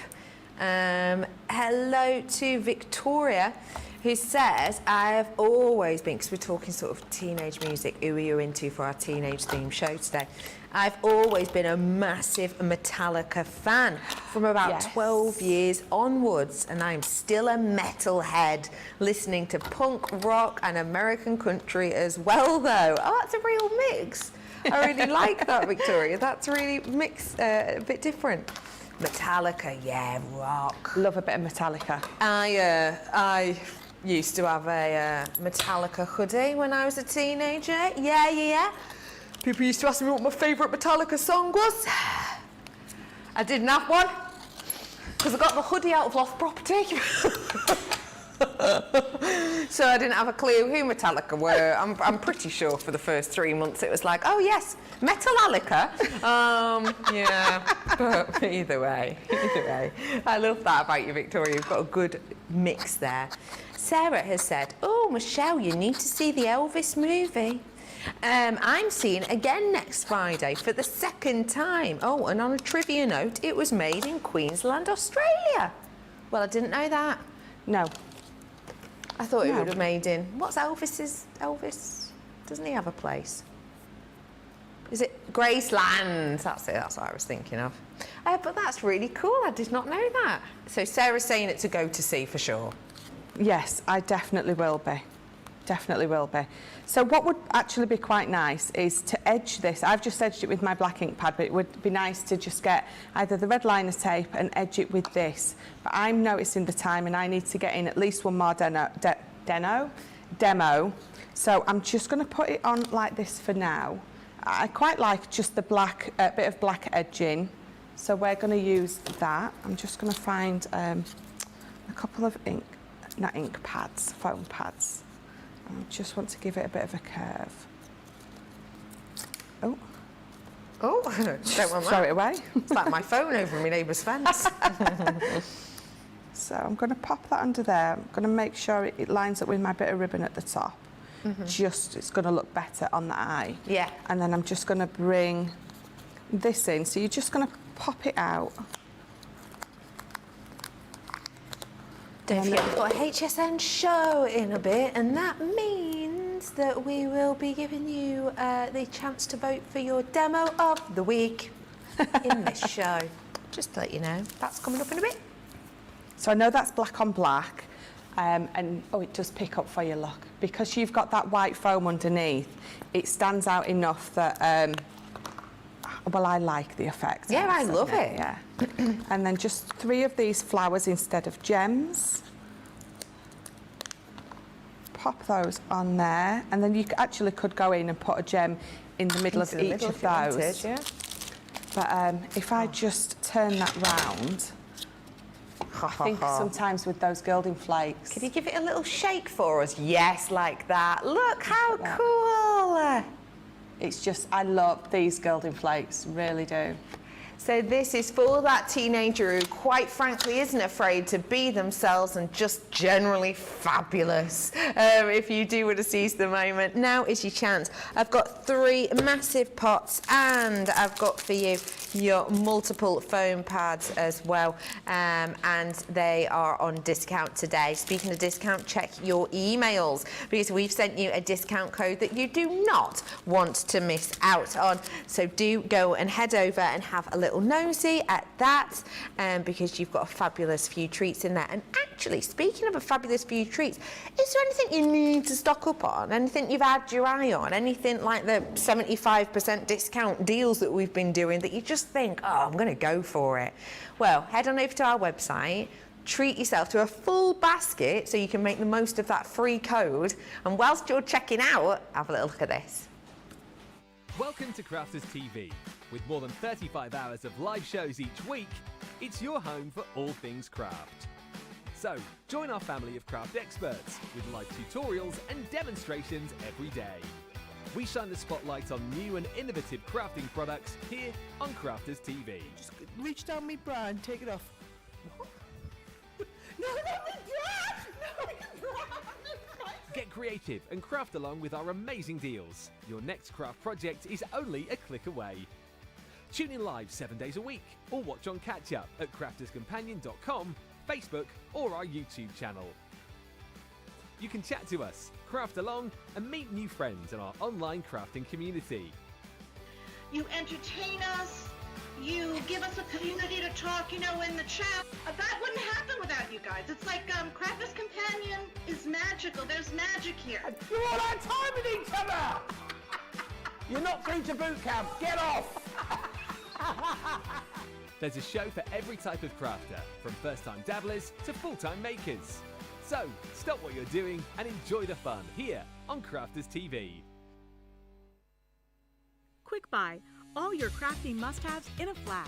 Hello to Victoria, who says, I've always been, because we're talking sort of teenage music, who are you into for our teenage theme show today? I've always been a massive Metallica fan from about Yes. 12 years onwards, and I'm still a metalhead, listening to punk rock and American country as well, though. Oh, that's a real mix. I really like that, Victoria. That's really mixed, a bit different. Metallica, yeah, rock. Love a bit of Metallica. I used to have a Metallica hoodie when I was a teenager. Yeah. People used to ask me what my favourite Metallica song was. I didn't have one because I got the hoodie out of lost property. So I didn't have a clue who Metallica were. I'm pretty sure for the first 3 months it was like, oh yes, Metallica. Yeah, but either way. I love that about you, Victoria. You've got a good mix there. Sarah has said, oh, Michelle, you need to see the Elvis movie. I'm seeing it again next Friday for the second time. Oh, and on a trivia note, it was made in Queensland, Australia. Well, I didn't know that. No. I thought it No. would have made in... What's Elvis's... Elvis? Doesn't he have a place? Is it Graceland? That's it, that's what I was thinking of. But that's really cool, I did not know that. So Sarah's saying it's a go to see for sure. Yes, I definitely will be. Definitely will be. So what would actually be quite nice is to edge this. I've just edged it with my black ink pad, but it would be nice to just get either the red liner tape and edge it with this. But I'm noticing the time and I need to get in at least one more demo. So I'm just going to put it on like this for now. I quite like just the black, bit of black edging. So we're going to use that. I'm just going to find a couple of not ink pads, foam pads. I just want to give it a bit of a curve. Oh. Oh, don't want Throw that. it away. It's like my phone over my neighbour's fence. So I'm going to pop that under there. I'm going to make sure it lines up with my bit of ribbon at the top. Just, it's going to look better on the eye. Yeah. And then I'm just going to bring this in. So you're just going to pop it out. Don't forget, we've got a HSN show in a bit, and that means that we will be giving you the chance to vote for your demo of the week in this show. Just to let you know, that's coming up in a bit. So I know that's black on black, and oh, it does pick up for you, look. Because you've got that white foam underneath, it stands out enough that, well, I like the effect. Yeah, I love it. Yeah. And then just 3 of these flowers instead of gems. Pop those on there, and then you actually could go in and put a gem in the middle of each of those. Yeah. But if I just turn that round, I think sometimes with those gilding flakes. Could you give it a little shake for us? Yes, like that. Look how cool. It's just, I love these gilding flakes, really do. So this is for that teenager who, quite frankly, isn't afraid to be themselves and just generally fabulous. If you do want to seize the moment, now is your chance. I've got 3 massive pots, and I've got for you your multiple foam pads as well, and they are on discount today. Speaking of discount, check your emails, because we've sent you a discount code that you do not want to miss out on. So do go and head over and have a little nosy at that, because you've got a fabulous few treats in there. And actually, speaking of a fabulous few treats, is there anything you need to stock up on? Anything you've had your eye on? Anything like the 75% discount deals that we've been doing that you just think, oh, I'm going to go for it? Well, head on over to our website, treat yourself to a full basket so you can make the most of that free code. And whilst you're checking out, have a little look at this. Welcome to Crafters TV. With more than 35 hours of live shows each week, it's your home for all things craft. So, join our family of craft experts with live tutorials and demonstrations every day. We shine the spotlight on new and innovative crafting products here on Crafters TV. Just reach down my bra and take it off. No, not my bra! No, my bra! Get creative and craft along with our amazing deals. Your next craft project is only a click away. Tune in live 7 days a week, or watch on catch up at crafterscompanion.com, Facebook, or our YouTube channel. You can chat to us, craft along, and meet new friends in our online crafting community. You entertain us. You give us a community to talk, in the chat. That wouldn't happen without you guys. It's like Crafters Companion is magical. There's magic here. You're all our time with each other! You're not through to boot camp. Get off! There's a show for every type of crafter, from first-time dabblers to full-time makers. So, stop what you're doing and enjoy the fun here on Crafters TV. Quick Buy, all your crafting must-haves in a flash.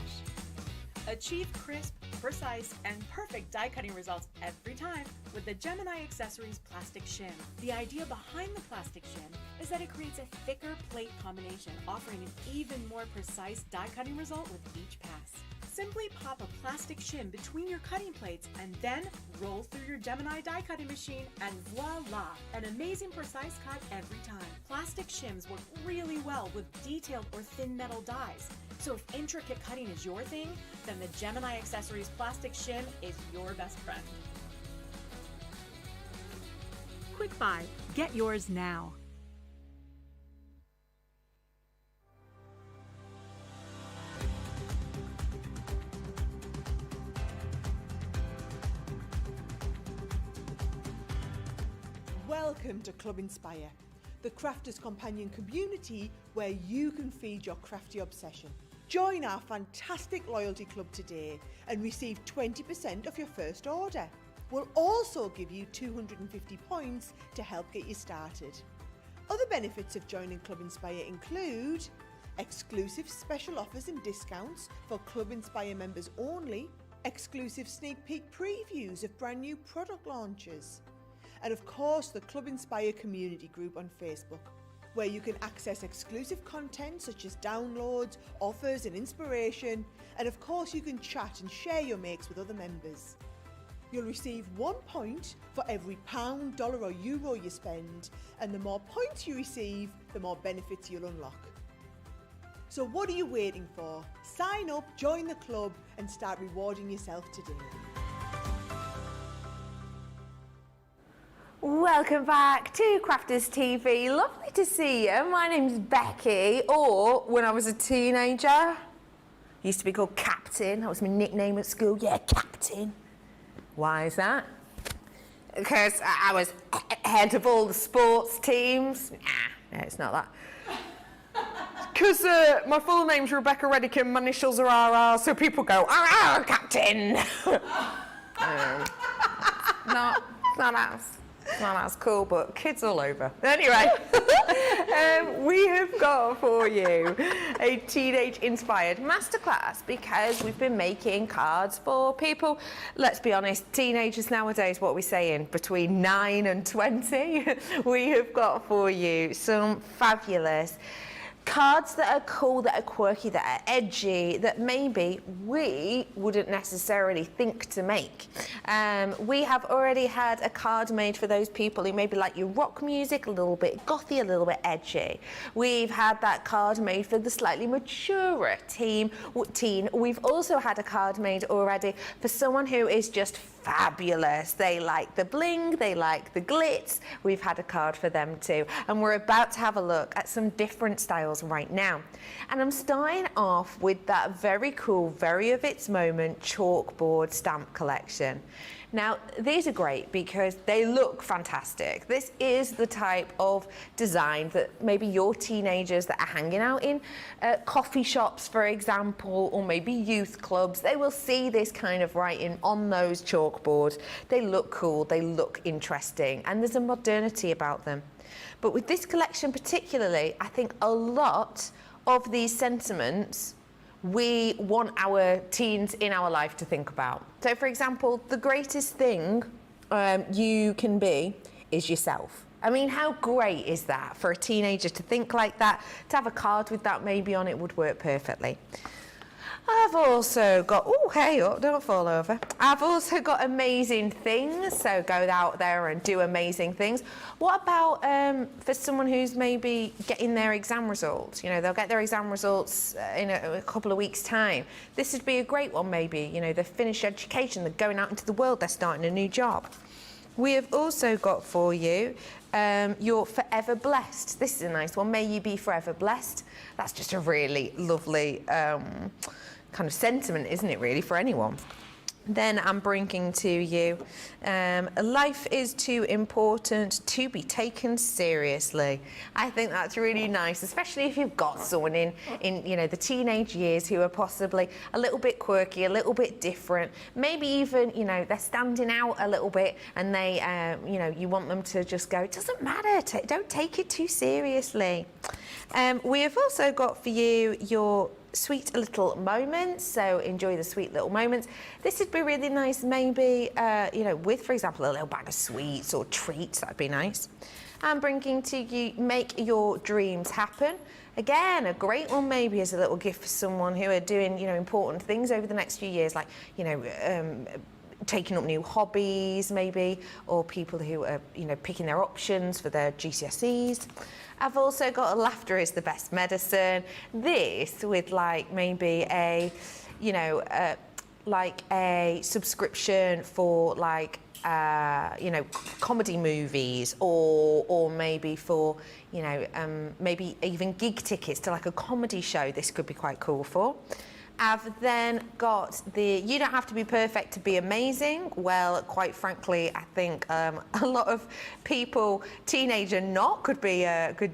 Achieve crisp, precise, and perfect die cutting results every time with the Gemini Accessories Plastic Shim. The idea behind the plastic shim is that it creates a thicker plate combination, offering an even more precise die cutting result with each pass. Simply pop a plastic shim between your cutting plates and then roll through your Gemini die cutting machine, and voila! An amazing precise cut every time. Plastic shims work really well with detailed or thin metal dies. So if intricate cutting is your thing, then the Gemini Accessories Plastic Shim is your best friend. Quick Buy. Get yours now. Welcome to Club Inspire, the Crafters Companion community where you can feed your crafty obsession. Join our fantastic loyalty club today and receive 20% of your first order. We'll also give you 250 points to help get you started. Other benefits of joining Club Inspire include exclusive special offers and discounts for Club Inspire members only, exclusive sneak peek previews of brand new product launches, and of course the Club Inspire community group on Facebook, where you can access exclusive content such as downloads, offers and inspiration, and of course you can chat and share your makes with other members. You'll receive 1 point for every pound, dollar or euro you spend, and the more points you receive, the more benefits you'll unlock. So what are you waiting for? Sign up, join the club and start rewarding yourself today. Welcome back to Crafters TV. Lovely to see you. My name's Becky, or when I was a teenager, used to be called Captain. That was my nickname at school. Yeah, Captain. Why is that? Because I was head of all the sports teams. Nah, no, it's not that. Because my full name's Rebecca Redican, my initials are RR, so people go, RR, Captain. It's not as cool, but kids all over. Anyway, we have got for you a teenage-inspired masterclass because we've been making cards for people, let's be honest, teenagers nowadays, what are we saying, between 9 and 20? We have got for you some fabulous cards that are cool, that are quirky, that are edgy, that maybe we wouldn't necessarily think to make. We have already had a card made for those people who maybe like your rock music, a little bit gothy, a little bit edgy. We've had that card made for the slightly maturer teen. We've also had a card made already for someone who is just fabulous. They like the bling, they like the glitz. We've had a card for them too. And we're about to have a look at some different styles right now. And I'm starting off with that very cool, very of its moment chalkboard stamp collection. Now, these are great because they look fantastic. This is the type of design that maybe your teenagers that are hanging out in coffee shops, for example, or maybe youth clubs, they will see this kind of writing on those chalkboards. They look cool, they look interesting, and there's a modernity about them. But with this collection particularly, I think a lot of these sentiments we want our teens in our life to think about. So, for example, the greatest thing you can be is yourself. I mean, how great is that for a teenager to think like that? To have a card with that maybe on it would work perfectly. I've also got, oh, hey, oh, don't fall over. I've also got amazing things, so go out there and do amazing things. What about for someone who's maybe getting their exam results? You know, they'll get their exam results in a couple of weeks' time. This would be a great one, maybe. You know, they've finished education, they're going out into the world, they're starting a new job. We have also got for you your Forever Blessed. This is a nice one. May you be forever blessed. That's just a really lovely kind of sentiment, isn't it, really, for anyone? Then I'm bringing to you, life is too important to be taken seriously. I think that's really nice, especially if you've got someone in you know, the teenage years who are possibly a little bit quirky, a little bit different, maybe even, you know, they're standing out a little bit and they, you know, you want them to just go, it doesn't matter, don't take it too seriously. We have also got for you your sweet little moments, so enjoy the sweet little moments. This would be really nice, maybe, you know, with, for example, a little bag of sweets or treats, that'd be nice. I'm bringing to you, make your dreams happen. Again, a great one maybe as a little gift for someone who are doing, you know, important things over the next few years, like, you know, taking up new hobbies maybe, or people who are, you know, picking their options for their GCSEs. I've also got a laughter is the best medicine. This with like maybe a, you know, like a subscription for like, you know, comedy movies or maybe for, you know, maybe even gig tickets to like a comedy show. This could be quite cool for. I've then got the you don't have to be perfect to be amazing. Well, quite frankly, I think a lot of people, teenage and not, could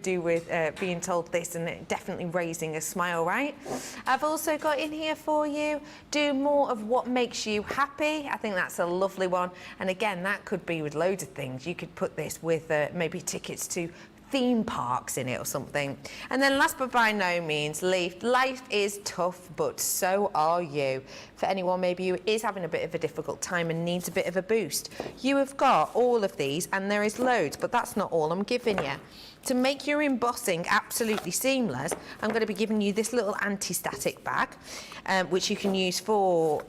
do with being told this and it definitely raising a smile, right? I've also got in here for you, do more of what makes you happy. I think that's a lovely one. And again, that could be with loads of things. You could put this with maybe tickets to theme parks in it or something. And then last but by no means least, life is tough, but so are you. For anyone maybe who is having a bit of a difficult time and needs a bit of a boost, you have got all of these, and there is loads, but that's not all I'm giving you. To make your embossing absolutely seamless, I'm going to be giving you this little anti-static bag, which you can use for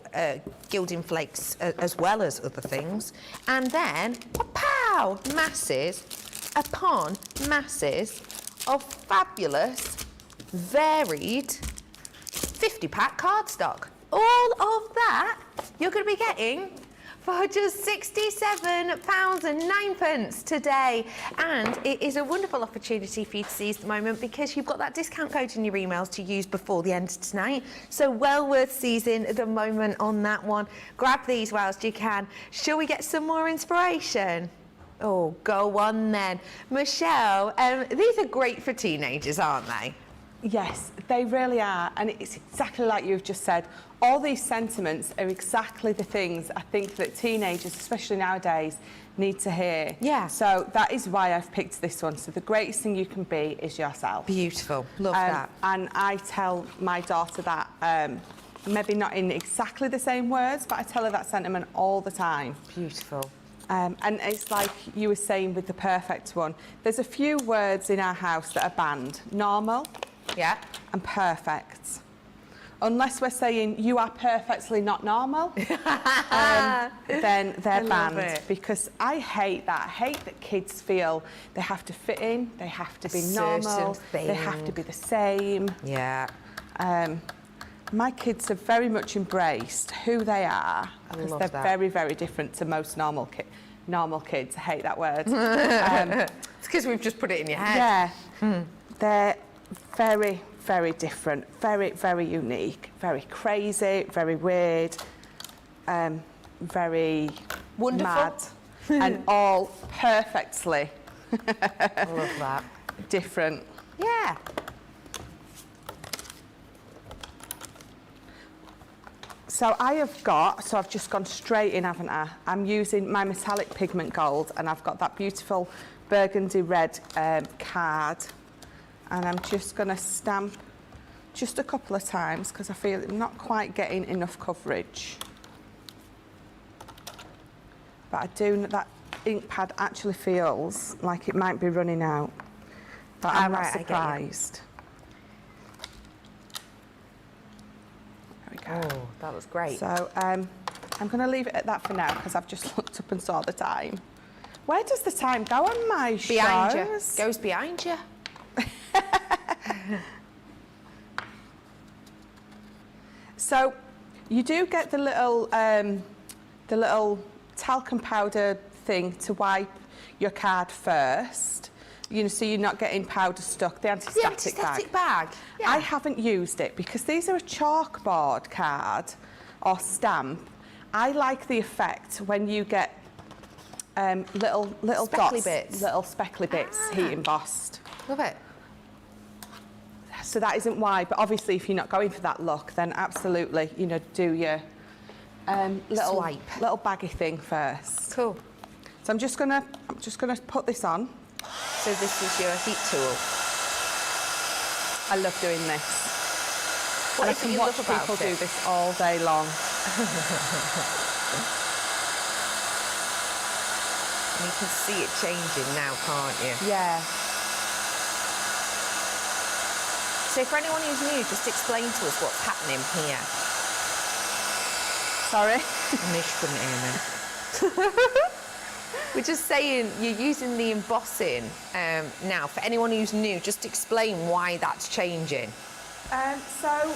gilding flakes as well as other things. And then, pow, masses upon masses of fabulous varied 50-pack cardstock. All of that you're going to be getting for just £67.09 today. And it is a wonderful opportunity for you to seize the moment because you've got that discount code in your emails to use before the end of tonight. So well worth seizing the moment on that one. Grab these whilst you can. Shall we get some more inspiration? Oh, go on then. Michelle, these are great for teenagers, aren't they? Yes, they really are, and it's exactly like you've just said. All these sentiments are exactly the things I think that teenagers, especially nowadays, need to hear. Yeah. So that is why I've picked this one. So the greatest thing you can be is yourself. Beautiful. Love that. And I tell my daughter that, maybe not in exactly the same words, but I tell her that sentiment all the time. Beautiful. And it's like you were saying with the perfect one. There's a few words in our house that are banned. Normal. Yeah. And perfect. Unless we're saying you are perfectly not normal, then they're banned. Because I hate that. I hate that kids feel they have to fit in, they have to be normal, they have to be the same. Yeah. My kids have very much embraced who they are because they're very, very different to most normal kids. I hate that word. It's because we've just put it in your head. Yeah. They're very, very different, very, very unique, very crazy, very weird, very wonderful, mad, and all perfectly I love that. different. Yeah. So I've just gone straight in, haven't I? I'm using my metallic pigment gold, and I've got that beautiful burgundy red card. And I'm just going to stamp just a couple of times because I feel I'm not quite getting enough coverage. But I do, that ink pad actually feels like it might be running out. But I'm not surprised. There we go. Oh, that was great. So I'm going to leave it at that for now because I've just looked up and saw the time. Where does the time go on my shows? Behind you. Goes behind you. So you do get the little talcum powder thing to wipe your card first, you know, so you're not getting powder stuck. The anti-static bag. Yeah. I haven't used it because these are a chalkboard card or stamp. I like the effect when you get little Speckly dots, bits. little speckly bits heat embossed. Love it. So that isn't why, but obviously if you're not going for that look, then absolutely, you know, do your little baggy thing first. Cool. So I'm just gonna put this on. So this is your heat tool. I love doing this. What And is I it can you watch love about people it? do this all day long. And you can see it changing now, can't you? Yeah. So for anyone who's new, just explain to us what's happening here. Sorry. Mish couldn't hear me. We're just saying you're using the embossing now. For anyone who's new, just explain why that's changing. So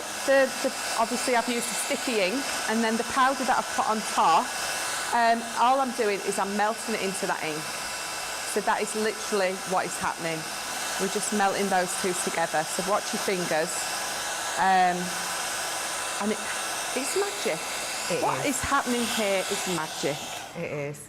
obviously I've used the sticky ink and then the powder that I've put on top, all I'm doing is I'm melting it into that ink. So that is literally what is happening. We're just melting those two together. So watch your fingers. And it's magic. What is happening here is magic. It is.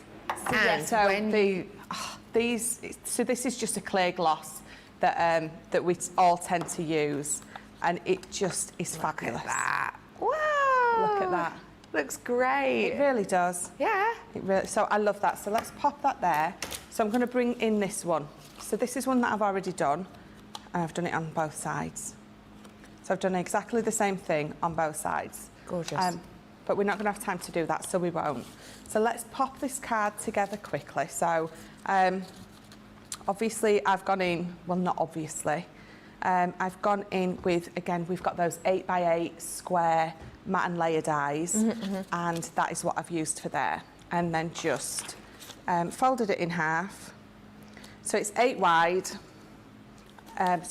So this is just a clay gloss that we all tend to use, and it just is fabulous. Look at that. Wow. Look at that. Looks great. It really does. Yeah. So I love that. So let's pop that there. So I'm going to bring in this one. So this is one that I've already done, and I've done it on both sides. So I've done exactly the same thing on both sides. Gorgeous. But we're not going to have time to do that, so we won't. So let's pop this card together quickly. So obviously I've gone in, well, not obviously. I've gone in with, again, we've got those 8x8 square matte and layer dies, and that is what I've used for there. And then just folded it in half. So it's 8 wide, so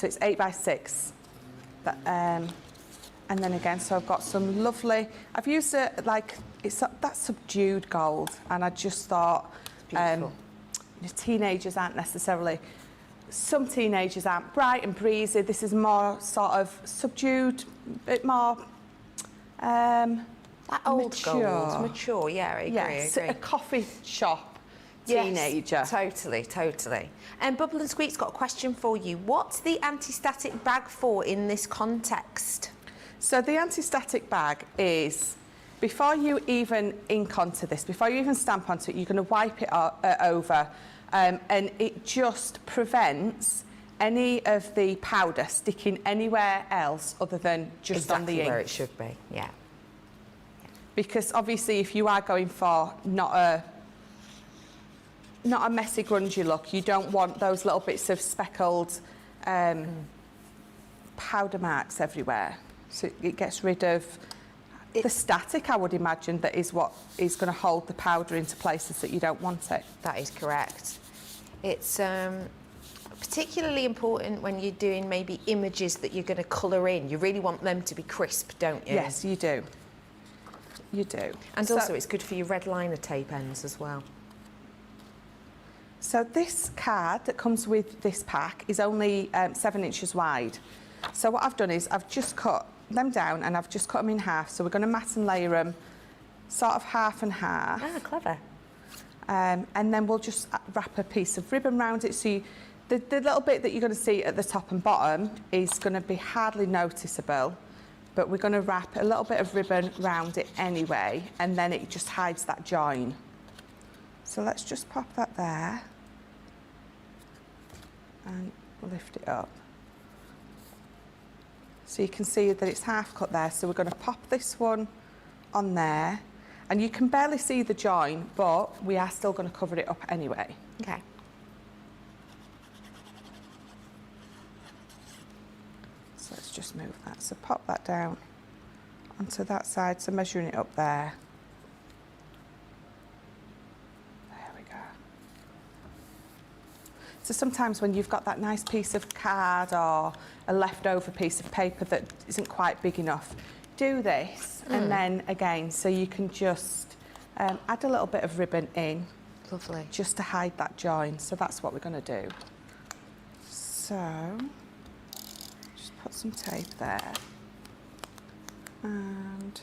it's 8x6 But, and then again, so I've got some lovely, I've used it like, it's that subdued gold, and I just thought, teenagers aren't necessarily, some teenagers aren't bright and breezy. This is more sort of subdued, a bit more That old mature. gold, mature, yeah, I agree. Yes, I agree. a coffee shop teenager. Yes, totally, totally. And Bubble and Squeak's got a question for you. What's the anti-static bag for in this context? So the anti-static bag is, before you even ink onto this, before you even stamp onto it, you're going to wipe it over, and it just prevents any of the powder sticking anywhere else other than just on the ink. Exactly where it should be, yeah. Because obviously if you are going for not a messy grungy look, you don't want those little bits of speckled powder marks everywhere. So it gets rid of the static, I would imagine, that is what is going to hold the powder into places that you don't want it. That is correct. It's particularly important when you're doing maybe images that you're going to colour in. You really want them to be crisp, don't you? Yes, you do. You do. And also it's good for your red liner tape ends as well. So this card that comes with this pack is only 7 inches wide. So what I've done is I've just cut them down and I've just cut them in half. So we're going to mat and layer them sort of half and half. Ah, clever. And then we'll just wrap a piece of ribbon around it. So the little bit that you're going to see at the top and bottom is going to be hardly noticeable, but we're going to wrap a little bit of ribbon around it anyway, and then it just hides that join. So let's just pop that there and lift it up. So you can see that it's half cut there. So we're going to pop this one on there, and you can barely see the join, but we are still going to cover it up anyway. Okay. So let's just move that. So pop that down onto that side. So measuring it up there. There we go. So sometimes when you've got that nice piece of card or a leftover piece of paper that isn't quite big enough, do this, and then again, so you can just add a little bit of ribbon in. Lovely. Just to hide that join. So that's what we're going to do. So just put some tape there. And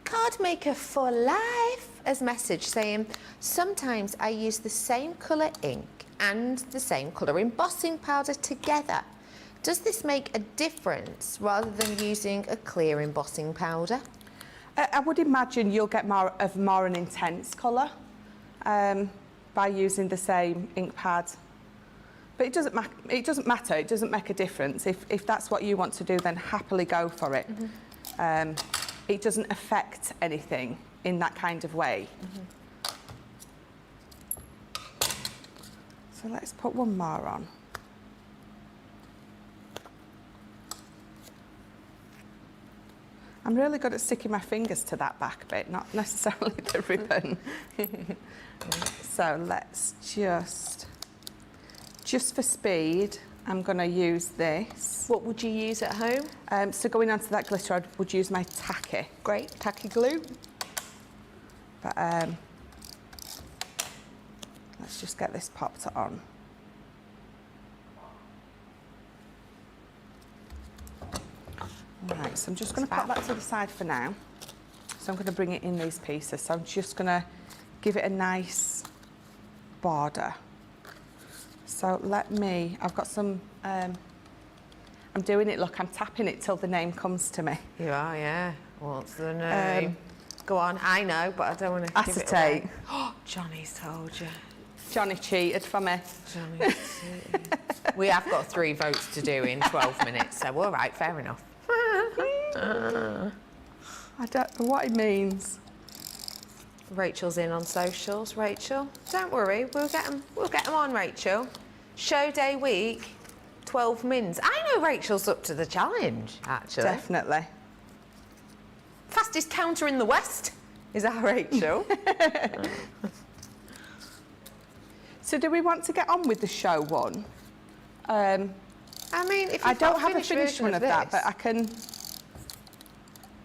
Card Maker for Life as message saying, sometimes I use the same colour ink and the same colour embossing powder together. Does this make a difference rather than using a clear embossing powder? I would imagine you'll get more an intense colour by using the same ink pad. But it doesn't matter, it doesn't make a difference. If that's what you want to do, then happily go for it. It doesn't affect anything in that kind of way. So let's put one more on. I'm really good at sticking my fingers to that back bit, not necessarily the ribbon. So let's just for speed, I'm going to use this. What would you use at home? So going onto that glitter, I would use my tacky. Great. Tacky glue. But let's just get this popped on. Right, so I'm just going to pop that to the side for now. So I'm going to bring it in these pieces. So I'm just going to give it a nice border. So I've got some, I'm doing it, look, I'm tapping it till the name comes to me. You are, yeah. What's the name? Go on, I know, but I don't want to give it Acetate. away. Oh, Johnny's told you. Johnny cheated for me. Johnny's cheated. We have got 3 votes to do in 12 minutes, so all right, fair enough. I don't know what it means. Rachel's in on socials. Rachel, don't worry, we'll get them on, Rachel. Show day week, 12 mins. I know Rachel's up to the challenge, actually. Definitely. Fastest counter in the West is our Rachel. So do we want to get on with the show one? I mean, if you've I don't got have a finished one of that, but I can...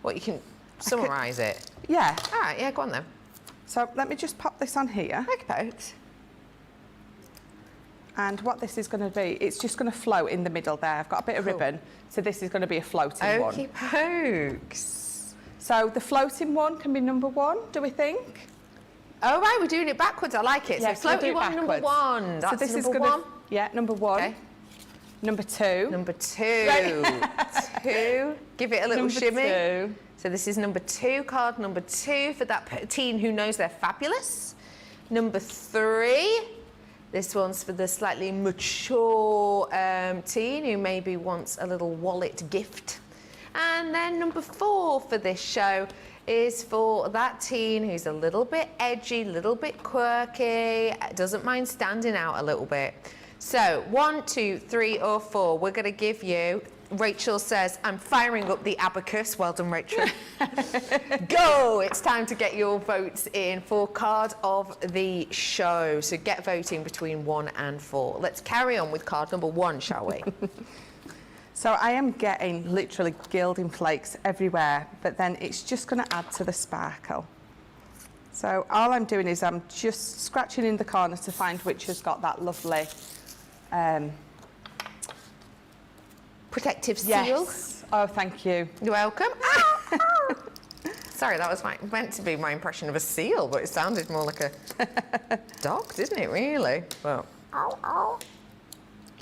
What, you can summarise it? Yeah. All right, yeah, go on then. So let me just pop this on here. Okay. And what this is going to be, it's just going to float in the middle there. I've got a bit of ribbon, so this is going to be a floating one. Okey pokes. So the floating one can be number 1, do we think? Oh, right, we're doing it backwards. I like it. Yes, so we'll do floaty it one, number backwards. 1. That's so this number is gonna, 1. Yeah, number 1. Okay. Number 2. Number 2. 2. Give it a little Number shimmy. 2. So this is number 2, card number 2 for that teen who knows they're fabulous. Number 3. This one's for the slightly mature teen who maybe wants a little wallet gift. And then number 4 for this show is for that teen who's a little bit edgy, a little bit quirky, doesn't mind standing out a little bit. So 1, 2, 3 or 4, we're going to give you... Rachel says, I'm firing up the abacus. Well done, Rachel. Go! It's time to get your votes in for card of the show. So get voting between 1 and 4. Let's carry on with card number 1, shall we? So I am getting literally gilding flakes everywhere, but then it's just going to add to the sparkle. So all I'm doing is I'm just scratching in the corner to find which has got that lovely... Protective seal. Yes. Oh, thank you. You're welcome. Sorry, that was meant to be my impression of a seal, but it sounded more like a dog, didn't it, really? Well,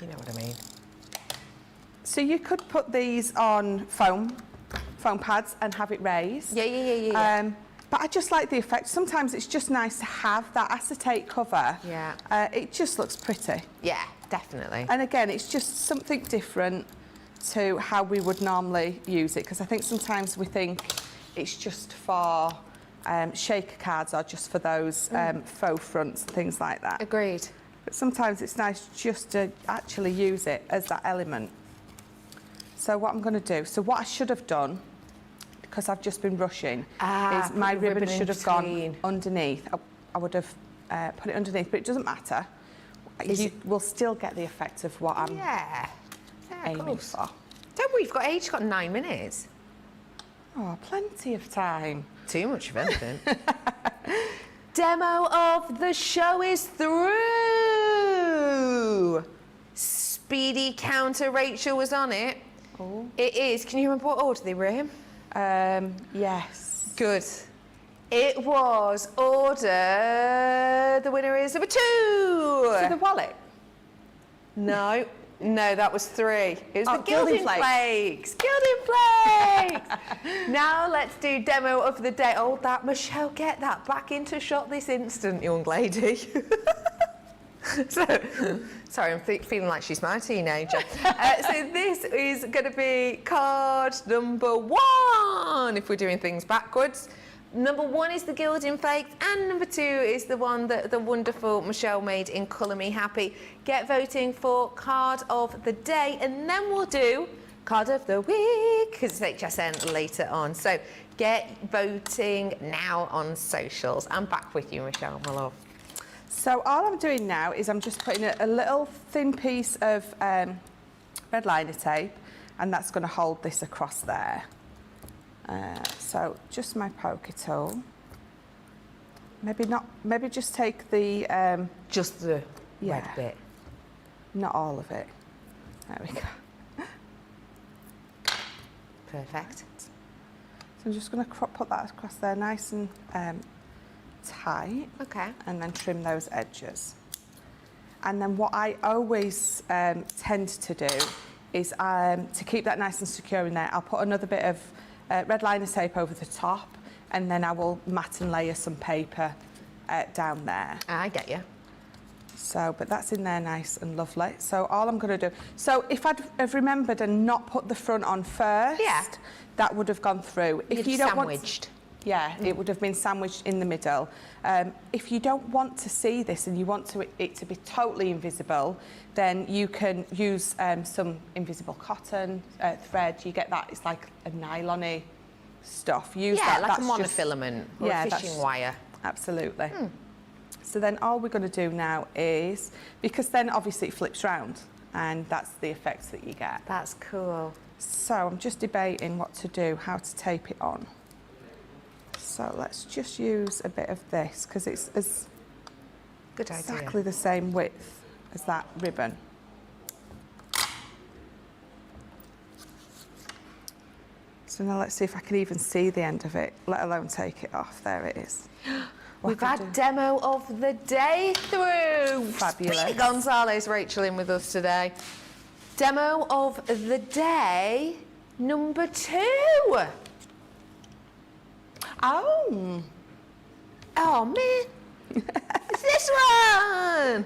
you know what I mean. So you could put these on foam pads and have it raised. Yeah. But I just like the effect. Sometimes it's just nice to have that acetate cover. Yeah. It just looks pretty. Yeah, definitely. And again, it's just something different to how we would normally use it, because I think sometimes we think it's just for shaker cards or just for those faux fronts and things like that. Agreed. But sometimes it's nice just to actually use it as that element. So what I'm going to do, so what I should have done, because I've just been rushing, is my ribbon should have gone underneath. I would have put it underneath, but it doesn't matter. You will still get the effect of what I'm aiming for. Don't worry, you've got age, you've got 9 minutes. Oh, plenty of time. Too much of anything. Demo of the show is through. Speedy counter, Rachel was on it. Oh. It is. Can you remember what order they were in? Yes. Good. It was order. The winner is number 2. So the wallet? No, that was 3. It was the Gilding Gilding Flakes. Gilding Flakes. Now let's do demo of the day. Oh, that Michelle, get that back into shot this instant, young lady. Sorry, I'm feeling like she's my teenager. So this is going to be card number 1, if we're doing things backwards. Number 1 is the Gilding Flakes, and number 2 is the one that the wonderful Michelle made in Colour Me Happy. Get voting for card of the day, and then we'll do card of the week, because it's HSN later on. So get voting now on socials. I'm back with you, Michelle, my love. So all I'm doing now is I'm just putting a little thin piece of red liner tape, and that's going to hold this across there. So just my poker tool. Maybe just take the... Just the red bit. Not all of it. There we go. Perfect. So I'm just going to put that across there nice and tight. Okay. And then trim those edges. And then what I always tend to do is to keep that nice and secure in there, I'll put another bit of red liner tape over the top, and then I will mat and layer some paper down there. I get you. So, but that's in there nice and lovely. So all I'm going to do, so if I'd have remembered and not put the front on first, that would have gone through. If you don't sandwiched. It would have been sandwiched in the middle. If you don't want to see this and you want it to be totally invisible, then you can use some invisible cotton thread. You get that, it's like a nylon-y stuff. Use that. Like that's a monofilament or a fishing wire. Absolutely. So then all we're going to do now is, because then obviously it flips round, and that's the effects that you get. That's cool. So I'm just debating what to do, how to tape it on. So let's just use a bit of this because it's Good idea. exactly the same width as that ribbon. So now let's see if I can even see the end of it, let alone take it off. There it is. We've had demo of the day through. Fabulous. Speedy Gonzalez, Rachel in with us today. Demo of the day number 2. Oh. Oh man, it's this one.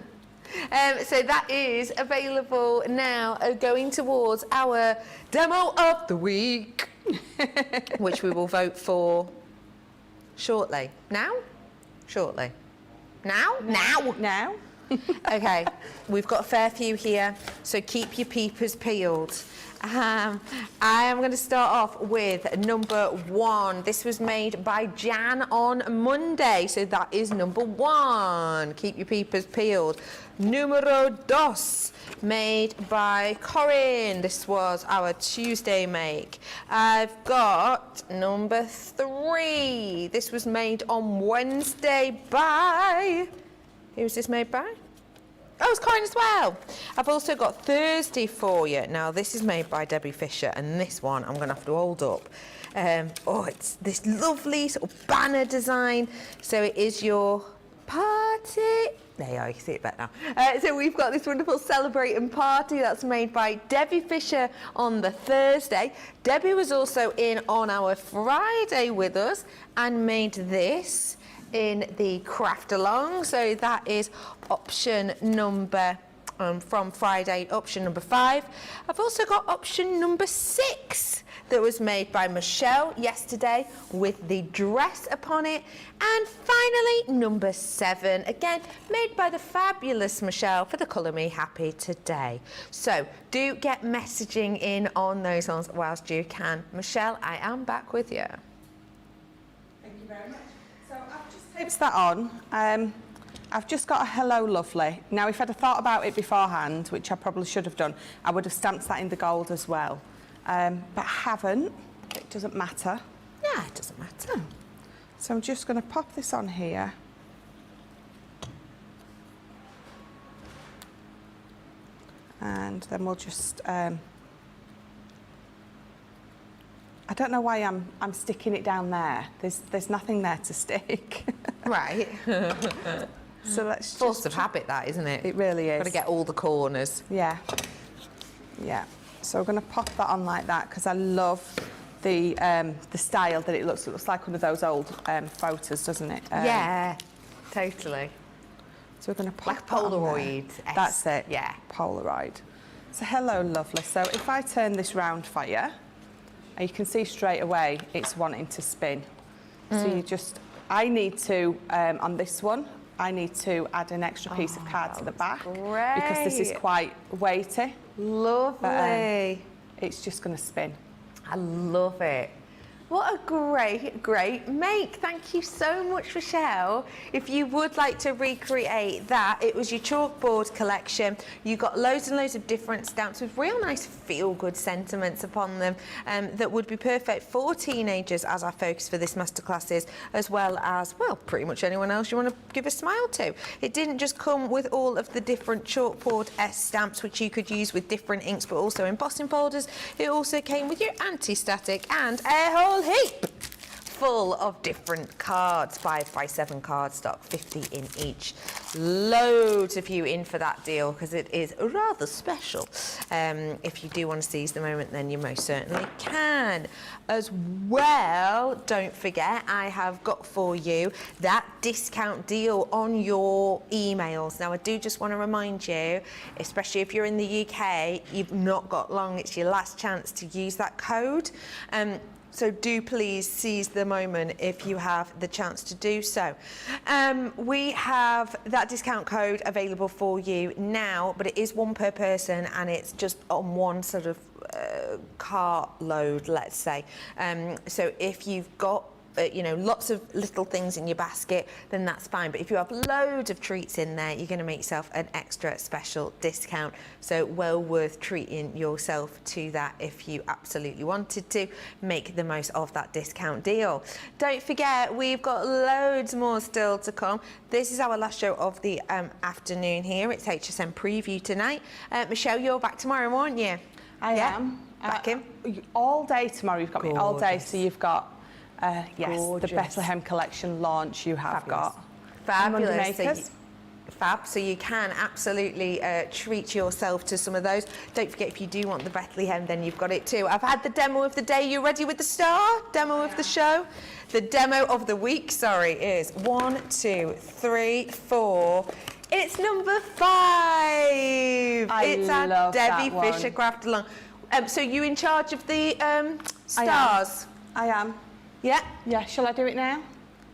So that is available now, going towards our demo of the week, which we will vote for shortly. Now? Shortly. Now? Now? Now? Okay, we've got a fair few here, so keep your peepers peeled. I am going to start off with number 1. This was made by Jan on Monday, so that is number 1. Keep your peepers peeled. Numero 2, made by Corinne. This was our Tuesday make. I've got number 3. This was made on Wednesday by... Who's this made by? Oh, it's Corinne as well. I've also got Thursday for you. Now, this is made by Debbie Fisher, and this one I'm going to have to hold up. Oh, it's this lovely sort of banner design. So it is your party. There you are, you can see it better now. So we've got this wonderful Celebrate and Party that's made by Debbie Fisher on the Thursday. Debbie was also in on our Friday with us and made this in the craft along, so that is option number from Friday, option number 5. I've also got option number 6 that was made by Michelle yesterday with the dress upon it, and finally number 7, again made by the fabulous Michelle for the Colour Me Happy today. So do get messaging in on those ones whilst you can. Michelle, I am back with you. Thank you very much. So I've just taped that on. I've just got a hello lovely. Now if I'd have thought about it beforehand, which I probably should have done, I would have stamped that in the gold as well. But I haven't. It doesn't matter. Yeah, it doesn't matter. So I'm just going to pop this on here. And then we'll just... I don't know why I'm sticking it down there. There's nothing there to stick. Right. So let's Force of habit, that, isn't it? It really is. Got to get all the corners. Yeah. Yeah. So we're going to pop that on like that because I love the style that it looks. It looks like one of those old photos, doesn't it? Yeah, totally. So we're going to pop Like that on there. Polaroid. That's it. Yeah. Polaroid. So hello, lovely. So if I turn this round for you, you can see straight away it's wanting to spin. So you just, I need to, on this one, I need to add an extra piece of card to the back because this is quite weighty. Lovely. But, it's just going to spin. I love it. What a great make. Thank you so much, Michelle. If you would like to recreate that, it was your chalkboard collection. You got loads and loads of different stamps with real nice feel-good sentiments upon them that would be perfect for teenagers as our focus for this masterclass is, as well as, well, pretty much anyone else you want to give a smile to. It didn't just come with all of the different chalkboard stamps, which you could use with different inks, but also embossing folders. It also came with your anti-static and a whole heap full of different cards, 5x7 cardstock, 50 in each. Loads of you in for that deal because it is rather special. If you do want to seize the moment, then you most certainly can. As well, don't forget, I have got for you that discount deal on your emails. Now, I do just want to remind you, especially if you're in the UK, you've not got long. It's your last chance to use that code. So do please seize the moment if you have the chance to do so. We have that discount code available for you now, but it is one per person and it's just on one sort of cart load, let's say. So if you've got you know, lots of little things in your basket, then that's fine. But if you have loads of treats in there, you're going to make yourself an extra special discount. So well worth treating yourself to that if you absolutely wanted to. Make the most of that discount deal. Don't forget, we've got loads more still to come. This is our last show of the afternoon here. It's HSN Preview tonight. Michelle, you're back tomorrow, aren't you? I am. Back in? All day tomorrow. You've got me all day. Gorgeous. So you've got, yes, Gorgeous. the Bethlehem collection launch. You have got Fabulous. Monday So makers. Fab, so you can absolutely treat yourself to some of those. Don't forget, if you do want the Bethlehem, then you've got it too. I've had the demo of the day. You ready with the star? Demo of the show? The demo of the week, sorry, is 1, 2, 3, 4. It's number 5. It's our love Debbie that one. Fisher craft along. So you in charge of the stars? I am. Yeah? Yeah, shall I do it now?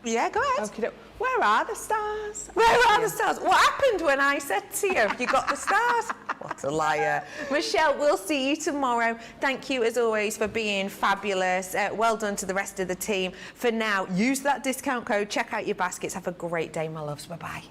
Yeah, go ahead. Okay. Where are the stars? Where are the stars? What happened when I said to you, you got the stars? What a liar. Michelle, we'll see you tomorrow. Thank you, as always, for being fabulous. Well done to the rest of the team. For now, use that discount code, check out your baskets. Have a great day, my loves. Bye-bye.